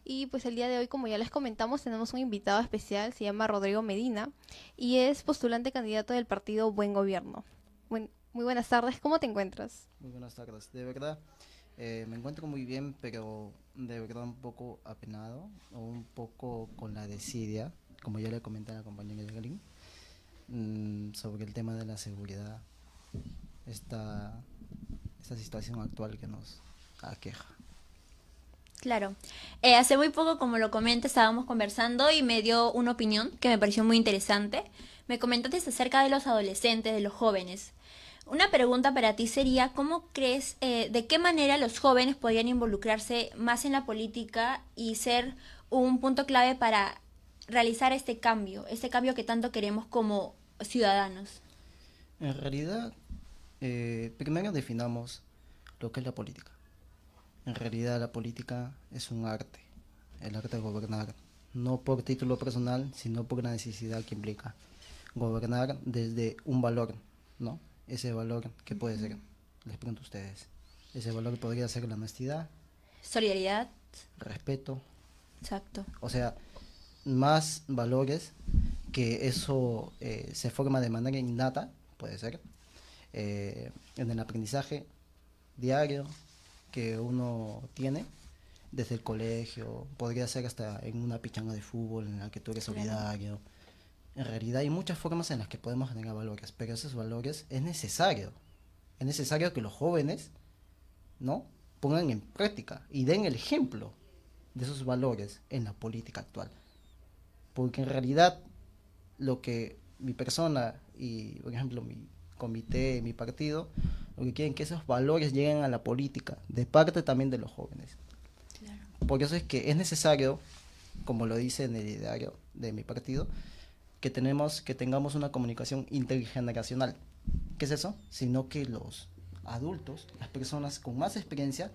S3: Y pues el día de hoy, como ya les comentamos, tenemos un invitado especial, se llama Rodrigo Medina y es postulante candidato del partido Buen Gobierno. Muy buenas tardes, ¿cómo te encuentras?
S18: Muy buenas tardes, de verdad me encuentro muy bien, pero de verdad un poco apenado o un poco con la desidia, como ya le comenté a la compañera Evelyn, sobre el tema de la seguridad, esta situación actual que nos aqueja.
S6: Claro. Hace muy poco, como lo comenté, estábamos conversando y me dio una opinión que me pareció muy interesante. Me comentaste acerca de los adolescentes, de los jóvenes. Una pregunta para ti sería, ¿cómo crees, de qué manera los jóvenes podrían involucrarse más en la política y ser un punto clave para realizar este cambio que tanto queremos como ciudadanos?
S18: En realidad, primero definamos lo que es la política. En realidad la política es un arte, el arte de gobernar, no por título personal, sino por la necesidad que implica gobernar desde un valor, ¿no? Ese valor, ¿qué puede ser? Les pregunto a ustedes. Ese valor podría ser la honestidad,
S6: solidaridad,
S18: respeto.
S6: Exacto.
S18: O sea, más valores que eso se forma de manera innata, puede ser, en el aprendizaje diario que uno tiene desde el colegio, podría ser hasta en una pichanga de fútbol en la que tú eres solidario. En realidad hay muchas formas en las que podemos generar valores, pero esos valores es necesario que los jóvenes, ¿no?, pongan en práctica y den el ejemplo de esos valores en la política actual. Porque en realidad lo que mi persona y, por ejemplo, mi comité, mi partido, lo que quieren es que esos valores lleguen a la política, de parte también de los jóvenes. Claro. Por eso es que es necesario, como lo dice en el ideario de mi partido, que tengamos una comunicación intergeneracional. ¿Qué es eso? Sino que los adultos, las personas con más experiencia,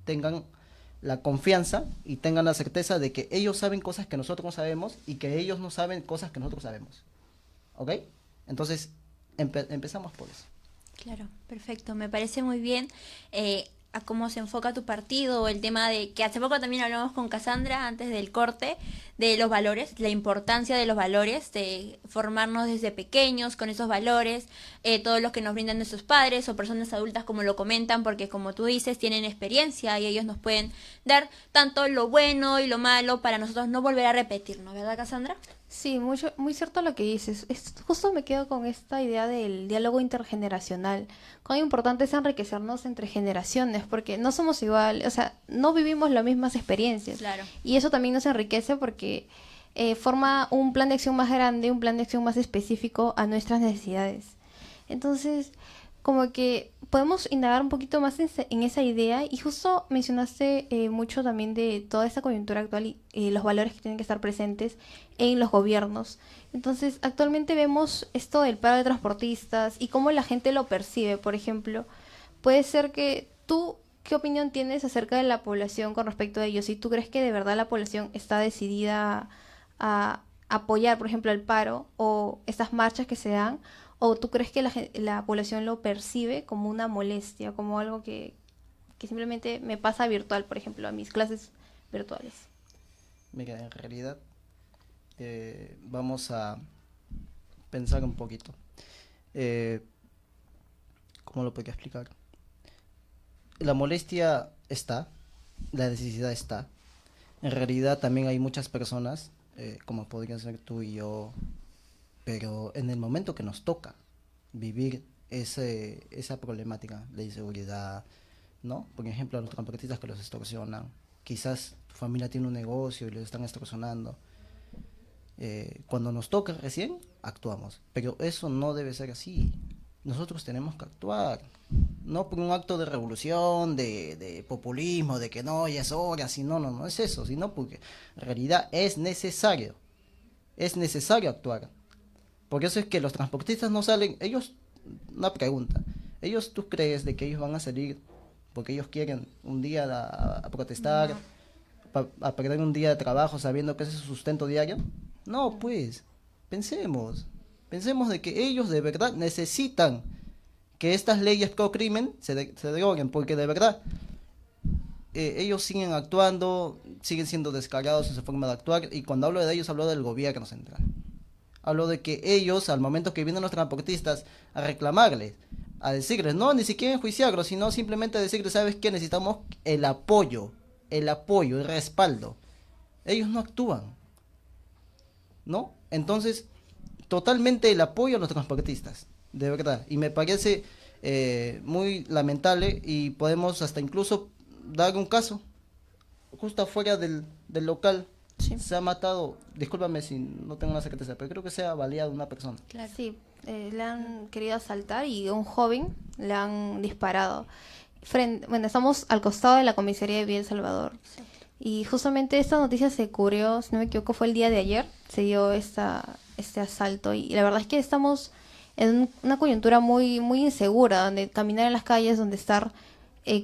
S18: tengan la confianza y tengan la certeza de que ellos saben cosas que nosotros no sabemos y que ellos no saben cosas que nosotros sabemos. ¿Ok? Entonces, empezamos por eso.
S6: Claro, perfecto. Me parece muy bien a cómo se enfoca tu partido, el tema de que hace poco también hablamos con Cassandra antes del corte, de los valores, la importancia de los valores, de formarnos desde pequeños con esos valores, todos los que nos brindan nuestros padres o personas adultas como lo comentan, porque como tú dices, tienen experiencia y ellos nos pueden dar tanto lo bueno y lo malo para nosotros no volver a repetirnos, ¿verdad, Cassandra?
S3: Sí, muy cierto lo que dices. Justo me quedo con esta idea del diálogo intergeneracional. Cuán importante es enriquecernos entre generaciones, porque no somos iguales, o sea, no vivimos las mismas experiencias.
S6: Claro.
S3: Y eso también nos enriquece porque forma un plan de acción más grande, un plan de acción más específico a nuestras necesidades. Entonces, como que podemos indagar un poquito más en esa idea, y justo mencionaste mucho también de toda esta coyuntura actual y los valores que tienen que estar presentes en los gobiernos. Entonces, actualmente vemos esto del paro de transportistas y cómo la gente lo percibe. Por ejemplo, puede ser que tú, ¿qué opinión tienes acerca de la población con respecto a ello? Si tú crees que de verdad la población está decidida a apoyar, por ejemplo, el paro o estas marchas que se dan, ¿o tú crees que la población lo percibe como una molestia, como algo que simplemente me pasa virtual, por ejemplo, a mis clases virtuales?
S18: Mira, en realidad vamos a pensar un poquito. ¿Cómo lo podría explicar? la molestia está, la necesidad está. En realidad también hay muchas personas, como podrían ser tú y yo, pero en el momento que nos toca vivir esa problemática de inseguridad, ¿no? Por ejemplo, a los transportistas que los extorsionan, quizás tu familia tiene un negocio y los están extorsionando. Cuando nos toca recién, actuamos, pero eso no debe ser así. Nosotros tenemos que actuar, no por un acto de revolución, de populismo, de que no, ya es hora, no es eso, sino porque en realidad es necesario actuar. Por eso es que los transportistas no salen, ellos, una pregunta, ¿tú crees de que ellos van a salir porque ellos quieren un día a protestar, a perder un día de trabajo sabiendo que ese es su sustento diario? No, pues, pensemos de que ellos de verdad necesitan que estas leyes pro crimen se deroguen, porque de verdad ellos siguen actuando, siguen siendo descargados en su forma de actuar, y cuando hablo de ellos hablo del gobierno central. Hablo de que ellos, al momento que vienen los transportistas a reclamarles, a decirles, no, ni siquiera enjuiciarlos, sino simplemente decirles, ¿sabes qué? Necesitamos el apoyo, el respaldo. Ellos no actúan, ¿no? Entonces, totalmente el apoyo a los transportistas, de verdad. Y me parece muy lamentable, y podemos hasta incluso dar un caso, justo afuera del local. Sí. Se ha matado, discúlpame si no tengo una certeza, pero creo que se ha baleado una persona.
S3: Claro. Sí, le han querido asaltar y a un joven le han disparado. Bueno, estamos al costado de la comisaría de Villa El Salvador. Sí. Y justamente esta noticia se cubrió, si no me equivoco, fue el día de ayer, se dio este asalto. Y la verdad es que estamos en una coyuntura muy, muy insegura, donde caminar en las calles, donde estar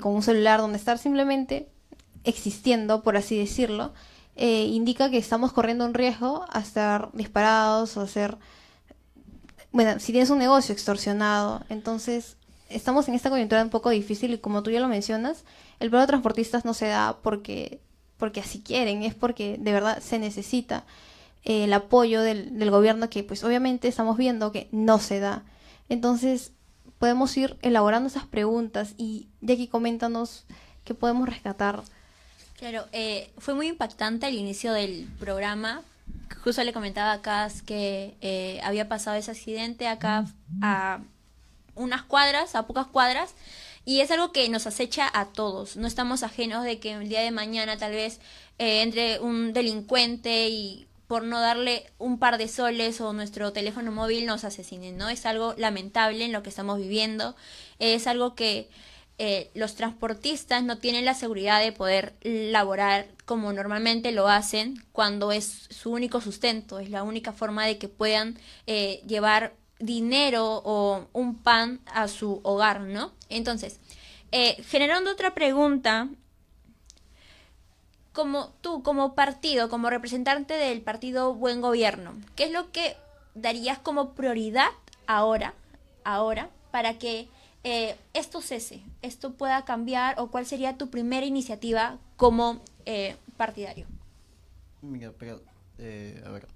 S3: con un celular, donde estar simplemente existiendo, por así decirlo, indica que estamos corriendo un riesgo a estar disparados o ser, bueno, si tienes un negocio, extorsionado. Entonces estamos en esta coyuntura un poco difícil, y como tú ya lo mencionas, el paro de transportistas no se da porque así quieren, es porque de verdad se necesita el apoyo del gobierno, que pues obviamente estamos viendo que no se da. Entonces podemos ir elaborando esas preguntas, y Jackie, coméntanos qué podemos rescatar.
S6: Claro, fue muy impactante al inicio del programa. Justo le comentaba a Cas que había pasado ese accidente acá a unas cuadras, a pocas cuadras, y es algo que nos acecha a todos. No estamos ajenos de que el día de mañana tal vez entre un delincuente y por no darle un par de soles o nuestro teléfono móvil nos asesinen, ¿no? Es algo lamentable en lo que estamos viviendo. Es algo que los transportistas no tienen la seguridad de poder laborar como normalmente lo hacen, cuando es su único sustento, es la única forma de que puedan llevar dinero o un pan a su hogar, ¿no? Entonces, generando otra pregunta, como tú, como partido, como representante del partido Buen Gobierno, ¿qué es lo que darías como prioridad ahora, para que esto cese, esto pueda cambiar, o cuál sería tu primera iniciativa como partidario?
S18: Mira, pero, a ver,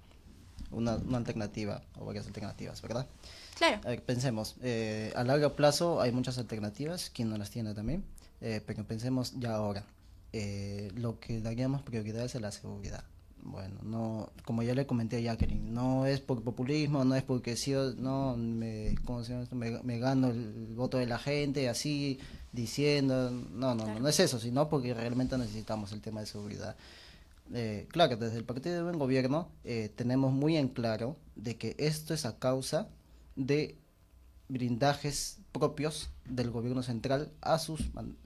S18: una alternativa, o varias alternativas, ¿verdad?
S6: Claro.
S18: A ver, pensemos, a largo plazo hay muchas alternativas, quien no las tiene también, pero pensemos ya ahora. Lo que daríamos prioridad es a la seguridad. Bueno, no, como ya le comenté a Jacqueline, no es por populismo, no es porque sí o no me gano el voto de la gente así diciendo, no es eso, sino porque realmente necesitamos el tema de seguridad. Claro, desde el Partido de Buen Gobierno tenemos muy en claro de que esto es a causa de blindajes propios del gobierno central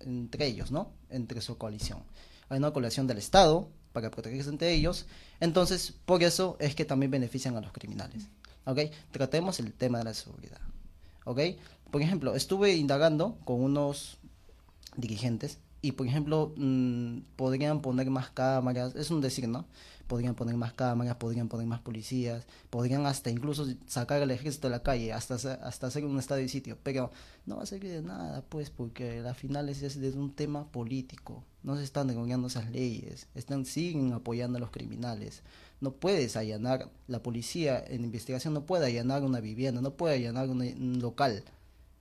S18: entre ellos, ¿no? Entre su coalición. Hay una coalición del Estado para protegerse entre ellos, entonces por eso es que también benefician a los criminales, ¿ok? Tratemos el tema de la seguridad, ¿ok? Por ejemplo, estuve indagando con unos dirigentes y, por ejemplo, podrían poner más cámaras, es un decir, ¿no? Podrían poner más cámaras, podrían poner más policías, podrían hasta incluso sacar al ejército de la calle, hasta hacer un estado de sitio, pero no va a servir de nada, pues, porque al final es de un tema político, no se están derogando esas leyes, siguen apoyando a los criminales. No puedes allanar, la policía en investigación no puede allanar una vivienda, no puede allanar un local,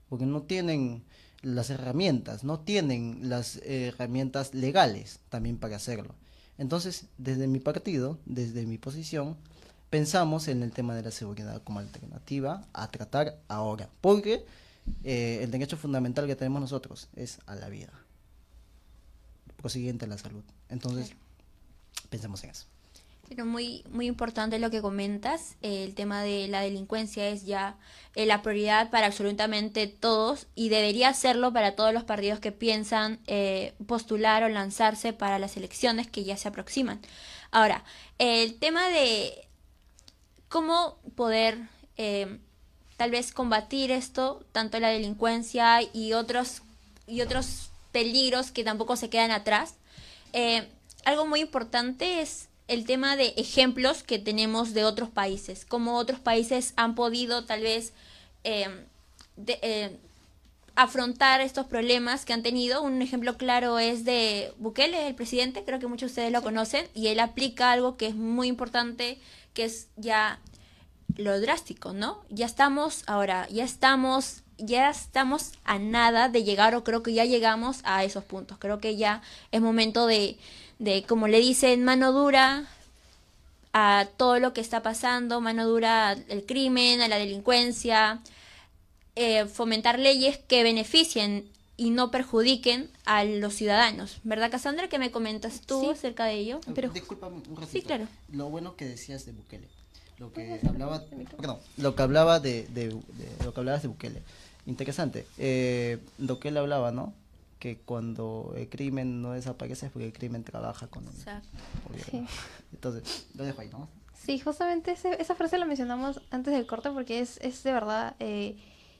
S18: porque no tienen las herramientas, no tienen las herramientas legales también para hacerlo. Entonces, desde mi partido, desde mi posición, pensamos en el tema de la seguridad como alternativa a tratar ahora, porque el derecho fundamental que tenemos nosotros es a la vida, prosiguiente a la salud. Entonces, pensemos en eso.
S6: Pero muy importante lo que comentas. El tema de la delincuencia es ya la prioridad para absolutamente todos y debería serlo para todos los partidos que piensan postular o lanzarse para las elecciones que ya se aproximan. Ahora, el tema de cómo poder tal vez combatir esto, tanto la delincuencia y otros peligros que tampoco se quedan atrás. Algo muy importante es el tema de ejemplos que tenemos de otros países, cómo otros países han podido tal vez afrontar estos problemas que han tenido. Un ejemplo claro es de Bukele, el presidente, creo que muchos de ustedes lo conocen, y él aplica algo que es muy importante, que es ya lo drástico, ¿no? Ya estamos a nada de llegar, o creo que ya llegamos a esos puntos. Creo que ya es momento de como le dicen, mano dura a todo lo que está pasando, mano dura al crimen, a la delincuencia, fomentar leyes que beneficien y no perjudiquen a los ciudadanos. ¿Verdad, Cassandra? ¿Qué me comentas tú acerca de ello?
S18: Pero discúlpame un ratito.
S6: Sí, claro.
S18: Lo bueno que decías de Bukele, lo que hablabas de Bukele, interesante. Lo que él hablaba, ¿no? Que cuando el crimen no desaparece es porque el crimen trabaja con el gobierno. Sí. Entonces, lo dejo ahí, ¿no?
S3: Sí, justamente esa frase la mencionamos antes del corte porque es de verdad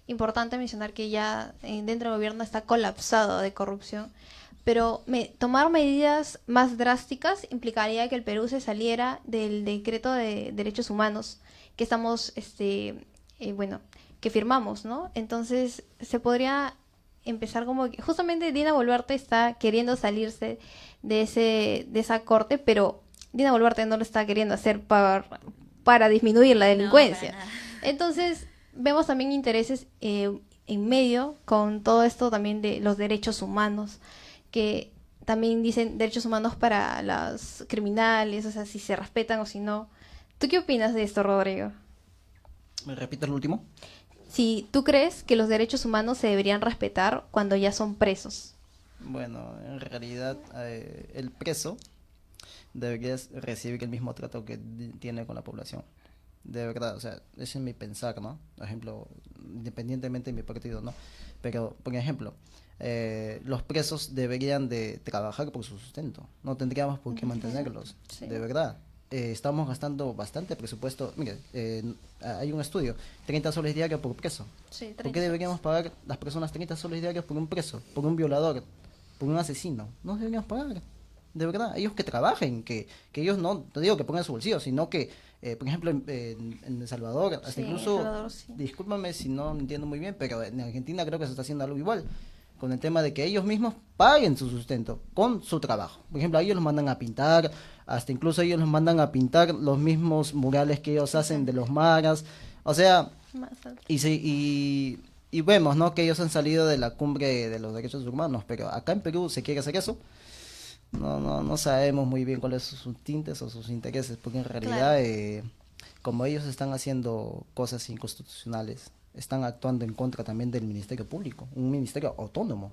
S3: importante mencionar que ya dentro del gobierno está colapsado de corrupción, pero tomar medidas más drásticas implicaría que el Perú se saliera del decreto de derechos humanos que estamos, que firmamos, ¿no? Entonces se podría empezar como que justamente Dina Boluarte está queriendo salirse de esa corte, pero Dina Boluarte no lo está queriendo hacer para disminuir la delincuencia. No, entonces vemos también intereses en medio con todo esto también de los derechos humanos, que también dicen derechos humanos para los criminales, o sea, si se respetan o si no. ¿Tú qué opinas de esto, Rodrigo?
S18: ¿Me repites el último?
S3: Si tú crees que los derechos humanos se deberían respetar cuando ya son presos.
S18: Bueno, en realidad el preso debería recibir el mismo trato que tiene con la población. De verdad, o sea, ese es mi pensar, ¿no? Por ejemplo, independientemente de mi partido, ¿no? Pero, por ejemplo, los presos deberían de trabajar por su sustento. No tendríamos por qué mantenerlos, sí. De verdad. Estamos gastando bastante presupuesto. Mire, hay un estudio, 30 soles diarios por preso. Sí, ¿por qué deberíamos pagar las personas 30 soles diarios por un preso, por un violador, por un asesino? No deberíamos pagar. De verdad, ellos que trabajen, que ellos no digo que pongan su bolsillo, sino que, por ejemplo, en El Salvador, hasta sí, incluso, Salvador, sí. Discúlpame si no entiendo muy bien, pero en Argentina creo que se está haciendo algo igual, con el tema de que ellos mismos paguen su sustento con su trabajo. Por ejemplo, a ellos los mandan a pintar, hasta incluso ellos los mandan a pintar los mismos murales que ellos hacen de los maras, o sea, y vemos, ¿no?, que ellos han salido de la cumbre de los derechos humanos, pero acá en Perú se quiere hacer eso. No sabemos muy bien cuáles son sus tintes o sus intereses, porque en realidad, como ellos están haciendo cosas inconstitucionales, están actuando en contra también del Ministerio Público, un ministerio autónomo,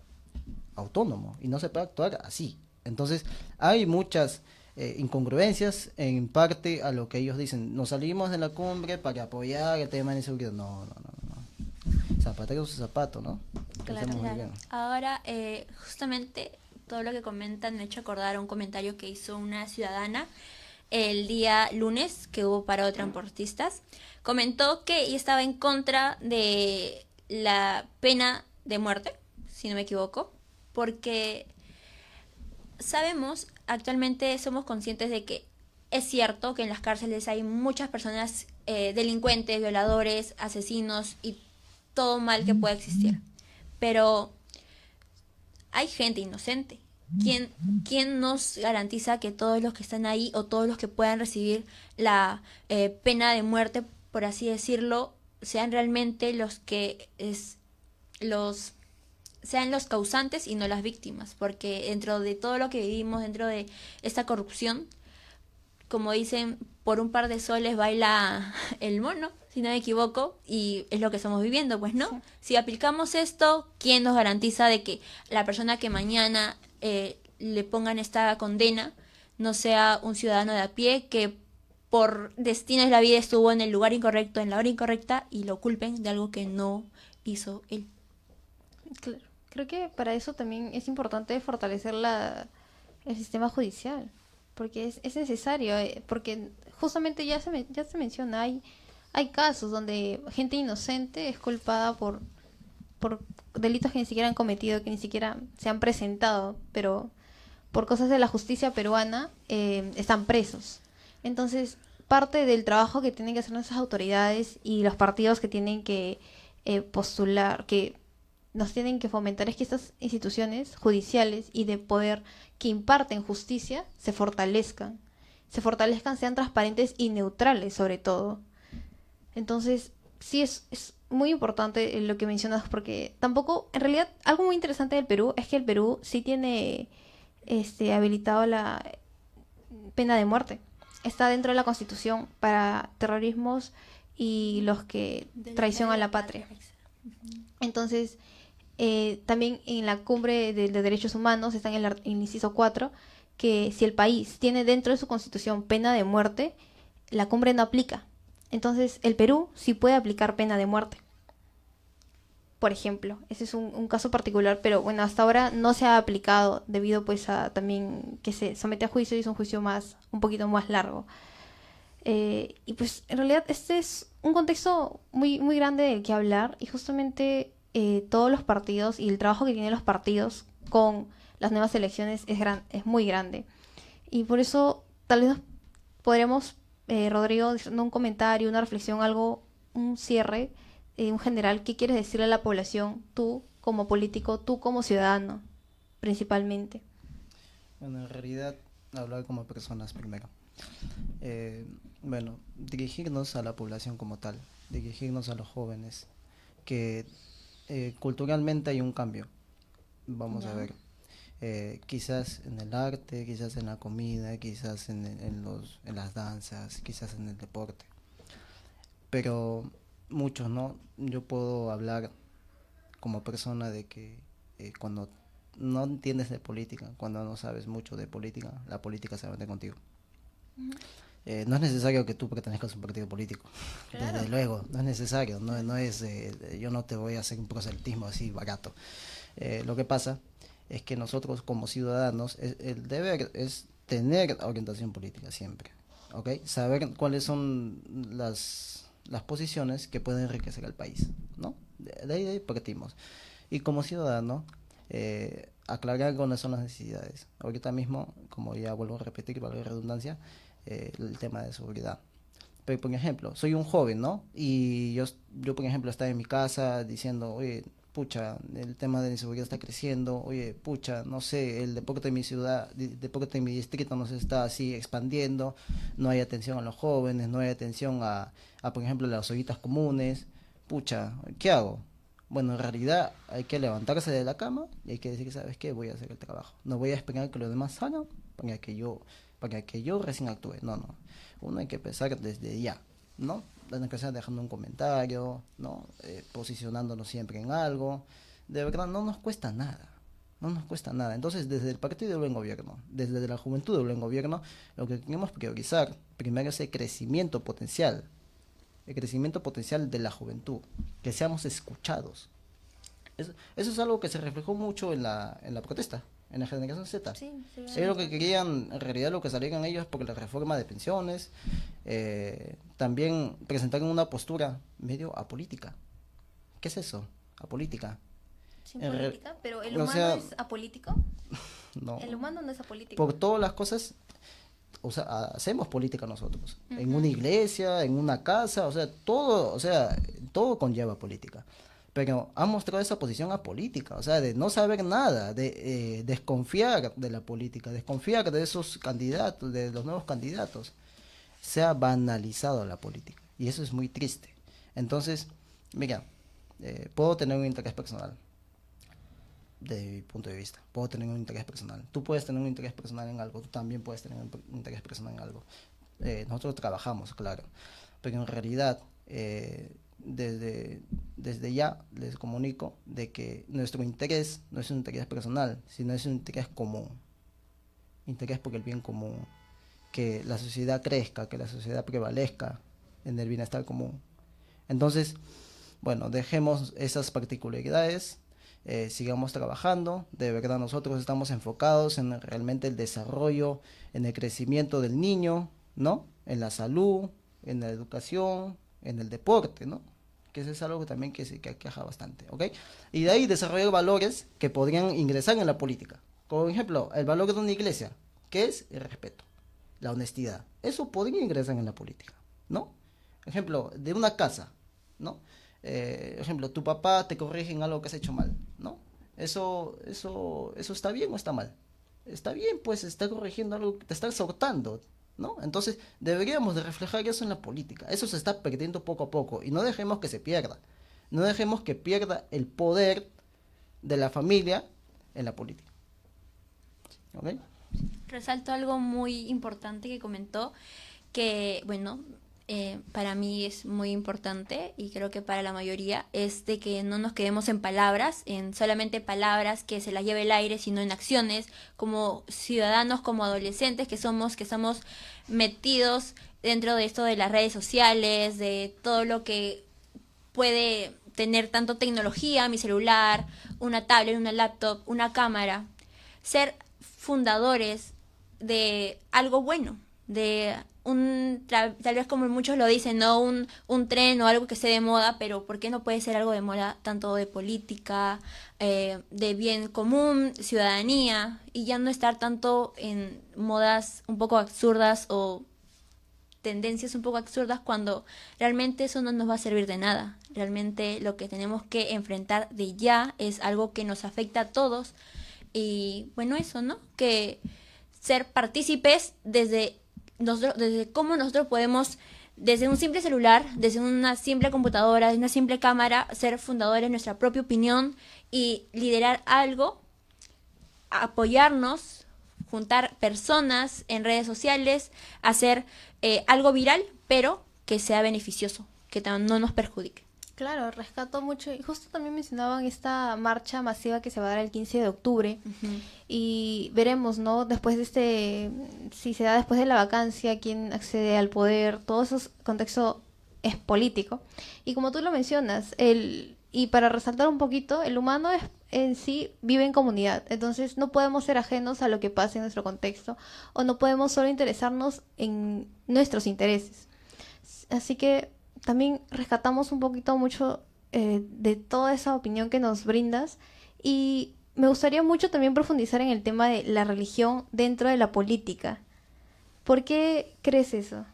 S18: y no se puede actuar así. Entonces, hay muchas incongruencias en parte a lo que ellos dicen. Nos salimos de la cumbre para apoyar el tema de seguridad. No. Zapatero su zapato, ¿no?
S6: Claro. Ahora, justamente todo lo que comentan me ha hecho acordar a un comentario que hizo una ciudadana el día lunes, que hubo paro de transportistas. Comentó que ella estaba en contra de la pena de muerte, si no me equivoco, porque sabemos, actualmente somos conscientes de que es cierto que en las cárceles hay muchas personas delincuentes, violadores, asesinos y todo mal que pueda existir, pero hay gente inocente. ¿Quién nos garantiza que todos los que están ahí o todos los que puedan recibir la pena de muerte, por así decirlo, sean realmente los que sean los causantes y no las víctimas, porque dentro de todo lo que vivimos, dentro de esta corrupción, como dicen, por un par de soles baila el mono, si no me equivoco, y es lo que estamos viviendo, pues, ¿no? Sí. Si aplicamos esto, ¿quién nos garantiza de que la persona que mañana le pongan esta condena no sea un ciudadano de a pie que por destinos de la vida estuvo en el lugar incorrecto, en la hora incorrecta, y lo culpen de algo que no hizo él?
S3: Claro. Creo que para eso también es importante fortalecer el sistema judicial, porque es necesario, porque justamente ya se menciona, hay casos donde gente inocente es culpada por delitos que ni siquiera han cometido, que ni siquiera se han presentado, pero por cosas de la justicia peruana están presos. Entonces, parte del trabajo que tienen que hacer nuestras autoridades y los partidos que tienen que postular, que nos tienen que fomentar, es que estas instituciones judiciales y de poder que imparten justicia se fortalezcan, sean transparentes y neutrales sobre todo. Entonces, sí es muy importante lo que mencionas, porque tampoco, en realidad, algo muy interesante del Perú es que el Perú sí tiene habilitado la pena de muerte. Está dentro de la Constitución para terrorismos y los que traicionan a la patria. Entonces, también en la cumbre de derechos humanos está en el inciso 4 que si el país tiene dentro de su constitución pena de muerte, la cumbre no aplica. Entonces el Perú sí puede aplicar pena de muerte, por ejemplo. Ese es un caso particular, pero bueno, hasta ahora no se ha aplicado debido pues a también que se somete a juicio y es un juicio un poquito más largo. Y pues en realidad este es un contexto muy, muy grande del que hablar, y justamente todos los partidos y el trabajo que tienen los partidos con las nuevas elecciones es muy grande. Y por eso tal vez nos podremos, Rodrigo, diciendo un comentario, una reflexión, un cierre, un general, ¿qué quieres decirle a la población, tú como político, tú como ciudadano, principalmente?
S18: Bueno, en realidad, hablar como personas primero. Bueno, dirigirnos a la población como tal, dirigirnos a los jóvenes, que culturalmente hay un cambio, vamos a ver, quizás en el arte, quizás en la comida, quizás en las danzas, quizás en el deporte, pero muchos no. Yo puedo hablar como persona de que cuando no entiendes de política, cuando no sabes mucho de política, la política se mete contigo. No es necesario que tú pertenezcas a un partido político, claro. Desde luego, no es necesario, no es, yo no te voy a hacer un proselitismo así barato. Lo que pasa es que nosotros como ciudadanos, el deber es tener orientación política siempre, ¿ok? Saber cuáles son las posiciones que pueden enriquecer al país, ¿no? De ahí partimos. Y como ciudadano, aclarar cuáles son las necesidades. Ahorita mismo, como ya vuelvo a repetir, valga la redundancia, el tema de seguridad. Pero, por ejemplo, soy un joven, ¿no? Y yo por ejemplo, estaba en mi casa diciendo, oye, pucha, el tema de la inseguridad está creciendo, oye, pucha, no sé, el deporte de mi ciudad, deporte de mi distrito no se está así expandiendo, no hay atención a los jóvenes, no hay atención a por ejemplo, las ollitas comunes, pucha, ¿qué hago? Bueno, en realidad hay que levantarse de la cama y hay que decir, ¿sabes qué? Voy a hacer el trabajo. No voy a esperar que los demás hagan para que yo recién actúe. No. Uno hay que empezar desde ya, ¿no? Hay que empezar dejando un comentario, ¿no? Posicionándonos siempre en algo. De verdad, no nos cuesta nada. No nos cuesta nada. Entonces, desde el Partido del Buen Gobierno, desde la Juventud del Buen Gobierno, lo que queremos priorizar primero es el crecimiento potencial. El crecimiento potencial de la juventud, que seamos escuchados. Eso es algo que se reflejó mucho en la protesta, en la generación Z. Sí, ellos lo que querían, en realidad lo que salieron ellos por la reforma de pensiones, también presentaron una postura medio apolítica. ¿Qué es eso? Apolítica.
S3: Sin política, pero ¿el humano es apolítico?
S18: No.
S3: El humano no es apolítico.
S18: Por todas las cosas, o sea, hacemos política nosotros, en una iglesia, en una casa, todo conlleva política, pero han mostrado esa posición apolítica, o sea, de no saber nada, de desconfiar de la política, desconfiar de esos candidatos, de los nuevos candidatos. Se ha banalizado la política, y eso es muy triste. Entonces, mira, puedo tener un interés personal, desde mi punto de vista. Puedo tener un interés personal. Tú puedes tener un interés personal en algo, tú también puedes tener un interés personal en algo. Nosotros trabajamos, claro, pero en realidad desde ya les comunico de que nuestro interés no es un interés personal, sino es un interés común, interés por el bien común, que la sociedad crezca, que la sociedad prevalezca en el bienestar común. Entonces, bueno, dejemos esas particularidades, sigamos trabajando. De verdad nosotros estamos enfocados en realmente el desarrollo, en el crecimiento del niño, ¿no? En la salud, en la educación, en el deporte, ¿no? Que eso es algo que también que aqueja bastante, ¿ok? Y de ahí desarrollar valores que podrían ingresar en la política. Por ejemplo, el valor de una iglesia, que es el respeto, la honestidad. Eso podría ingresar en la política, ¿no? Ejemplo, de una casa, ¿no? Ejemplo, tu papá te corrige en algo que has hecho mal, ¿no? ¿Eso está bien o está mal? Está bien, pues está corrigiendo algo, te está exhortando, ¿no? Entonces deberíamos de reflejar eso en la política. Eso se está perdiendo poco a poco y no dejemos que se pierda. No dejemos que pierda el poder de la familia en la política. ¿Ok?
S6: Resalto algo muy importante que comentó, que bueno, para mí es muy importante y creo que para la mayoría, es de que no nos quedemos en palabras, en solamente palabras que se las lleve el aire, sino en acciones, como ciudadanos, como adolescentes que estamos metidos dentro de esto de las redes sociales, de todo lo que puede tener tanto tecnología, mi celular, una tablet, una laptop, una cámara, ser fundadores de algo bueno, de tal vez como muchos lo dicen, no un tren o algo que esté de moda, pero ¿por qué no puede ser algo de moda tanto de política, de bien común, ciudadanía, y ya no estar tanto en modas un poco absurdas o tendencias un poco absurdas, cuando realmente eso no nos va a servir de nada? Realmente lo que tenemos que enfrentar de ya es algo que nos afecta a todos, y bueno, eso, ¿no? Que ser partícipes desde cómo nosotros podemos, desde un simple celular, desde una simple computadora, desde una simple cámara, ser fundadores de nuestra propia opinión y liderar algo, apoyarnos, juntar personas en redes sociales, hacer algo viral, pero que sea beneficioso, que no nos perjudique.
S3: Claro, rescato mucho. Y justo también mencionaban esta marcha masiva que se va a dar el 15 de octubre. Y veremos, ¿no? Después de si se da después de la vacancia, quién accede al poder, todo ese contexto es político. Y como tú lo mencionas, y para resaltar un poquito, el humano en sí vive en comunidad. Entonces no podemos ser ajenos a lo que pasa en nuestro contexto, o no podemos solo interesarnos en nuestros intereses. Así que también rescatamos un poquito mucho de toda esa opinión que nos brindas, y me gustaría mucho también profundizar en el tema de la religión dentro de la política. ¿Por qué crees eso?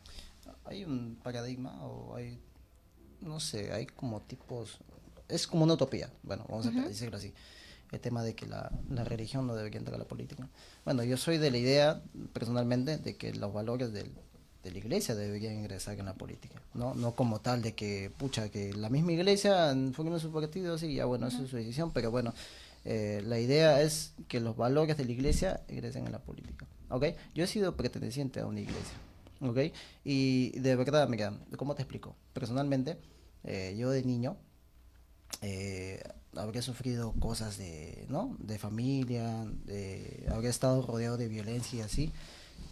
S18: Hay un paradigma, o no sé, hay como tipos, es como una utopía, bueno, vamos a decirlo así, el tema de que la religión no debería entrar a la política. Bueno, yo soy de la idea, personalmente, de que los valores de la iglesia deberían ingresar en la política, no como tal de que, que la misma iglesia forme su partido, sí, ya bueno, eso es su decisión, pero bueno, la idea es que los valores de la iglesia ingresen en la política, ¿ok? Yo he sido perteneciente a una iglesia, ¿ok? Y de verdad, mira, ¿cómo te explico? Personalmente, yo de niño habría sufrido cosas de familia, habría estado rodeado de violencia y así.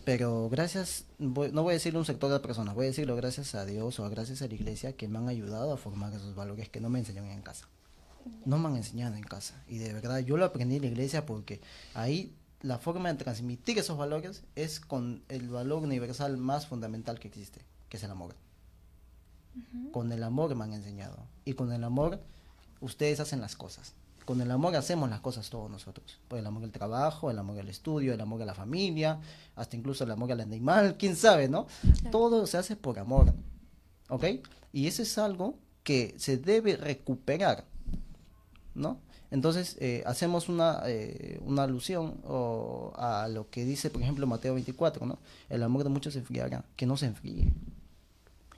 S18: Pero gracias, no voy a decirle un sector de personas, voy a decirlo gracias a Dios o gracias a la iglesia, que me han ayudado a formar esos valores que no me enseñaron en casa. No me han enseñado en casa. Y de verdad, yo lo aprendí en la iglesia, porque ahí la forma de transmitir esos valores es con el valor universal más fundamental que existe, que es el amor. Con el amor me han enseñado. Y con el amor ustedes hacen las cosas. Con el amor hacemos las cosas todos nosotros. Por el amor al trabajo, el amor al estudio, el amor a la familia, hasta incluso el amor al animal, quién sabe, ¿no? Claro. Todo se hace por amor, ¿ok? Y eso es algo que se debe recuperar, ¿no? Entonces, hacemos una alusión a lo que dice, por ejemplo, Mateo 24, ¿no? El amor de muchos se enfriará, que no se enfríe.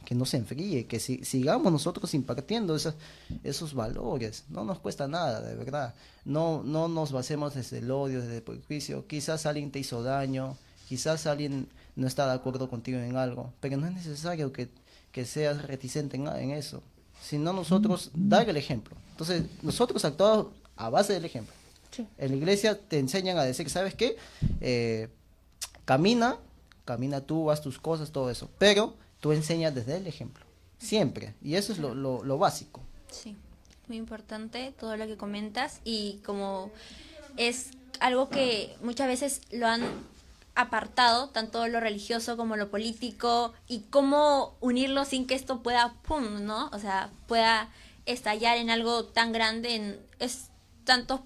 S18: que no se enfríe, que sigamos nosotros impartiendo esos valores. No nos cuesta nada, de verdad. No nos basemos desde el odio, desde el prejuicio. Quizás alguien te hizo daño, quizás alguien no está de acuerdo contigo en algo, pero no es necesario que seas reticente en eso, sino nosotros dar el ejemplo. Entonces, nosotros actuamos a base del ejemplo.
S3: Sí.
S18: En la iglesia te enseñan a decir, ¿sabes qué? Camina tú, haz tus cosas, todo eso, pero tú enseñas desde el ejemplo, siempre, y eso es lo básico.
S6: Sí, muy importante todo lo que comentas, y como es algo que muchas veces lo han apartado, tanto lo religioso como lo político, y cómo unirlo sin que esto pueda, pum, ¿no? O sea, pueda estallar en algo tan grande, es tantas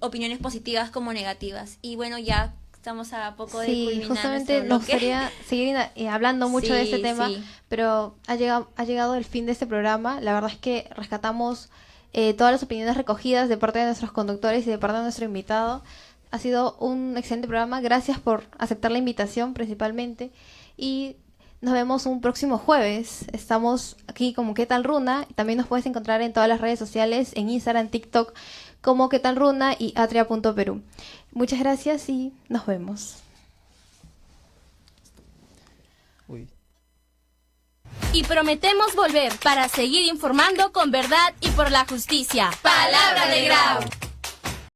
S6: opiniones positivas como negativas. Y bueno, ya estamos a poco de culminar.
S3: Justamente nos gustaría seguir hablando mucho de este tema, pero ha llegado el fin de este programa. La verdad es que rescatamos todas las opiniones recogidas de parte de nuestros conductores y de parte de nuestro invitado. Ha sido un excelente programa. Gracias por aceptar la invitación principalmente. Y nos vemos un próximo jueves. Estamos aquí como ¿Qué tal Runa? También nos puedes encontrar en todas las redes sociales, en Instagram, TikTok, como ¿Qué tal Runa? Y atria.peru. Muchas gracias y nos vemos.
S1: Y prometemos volver para seguir informando con verdad y por la justicia. Palabra de Grau.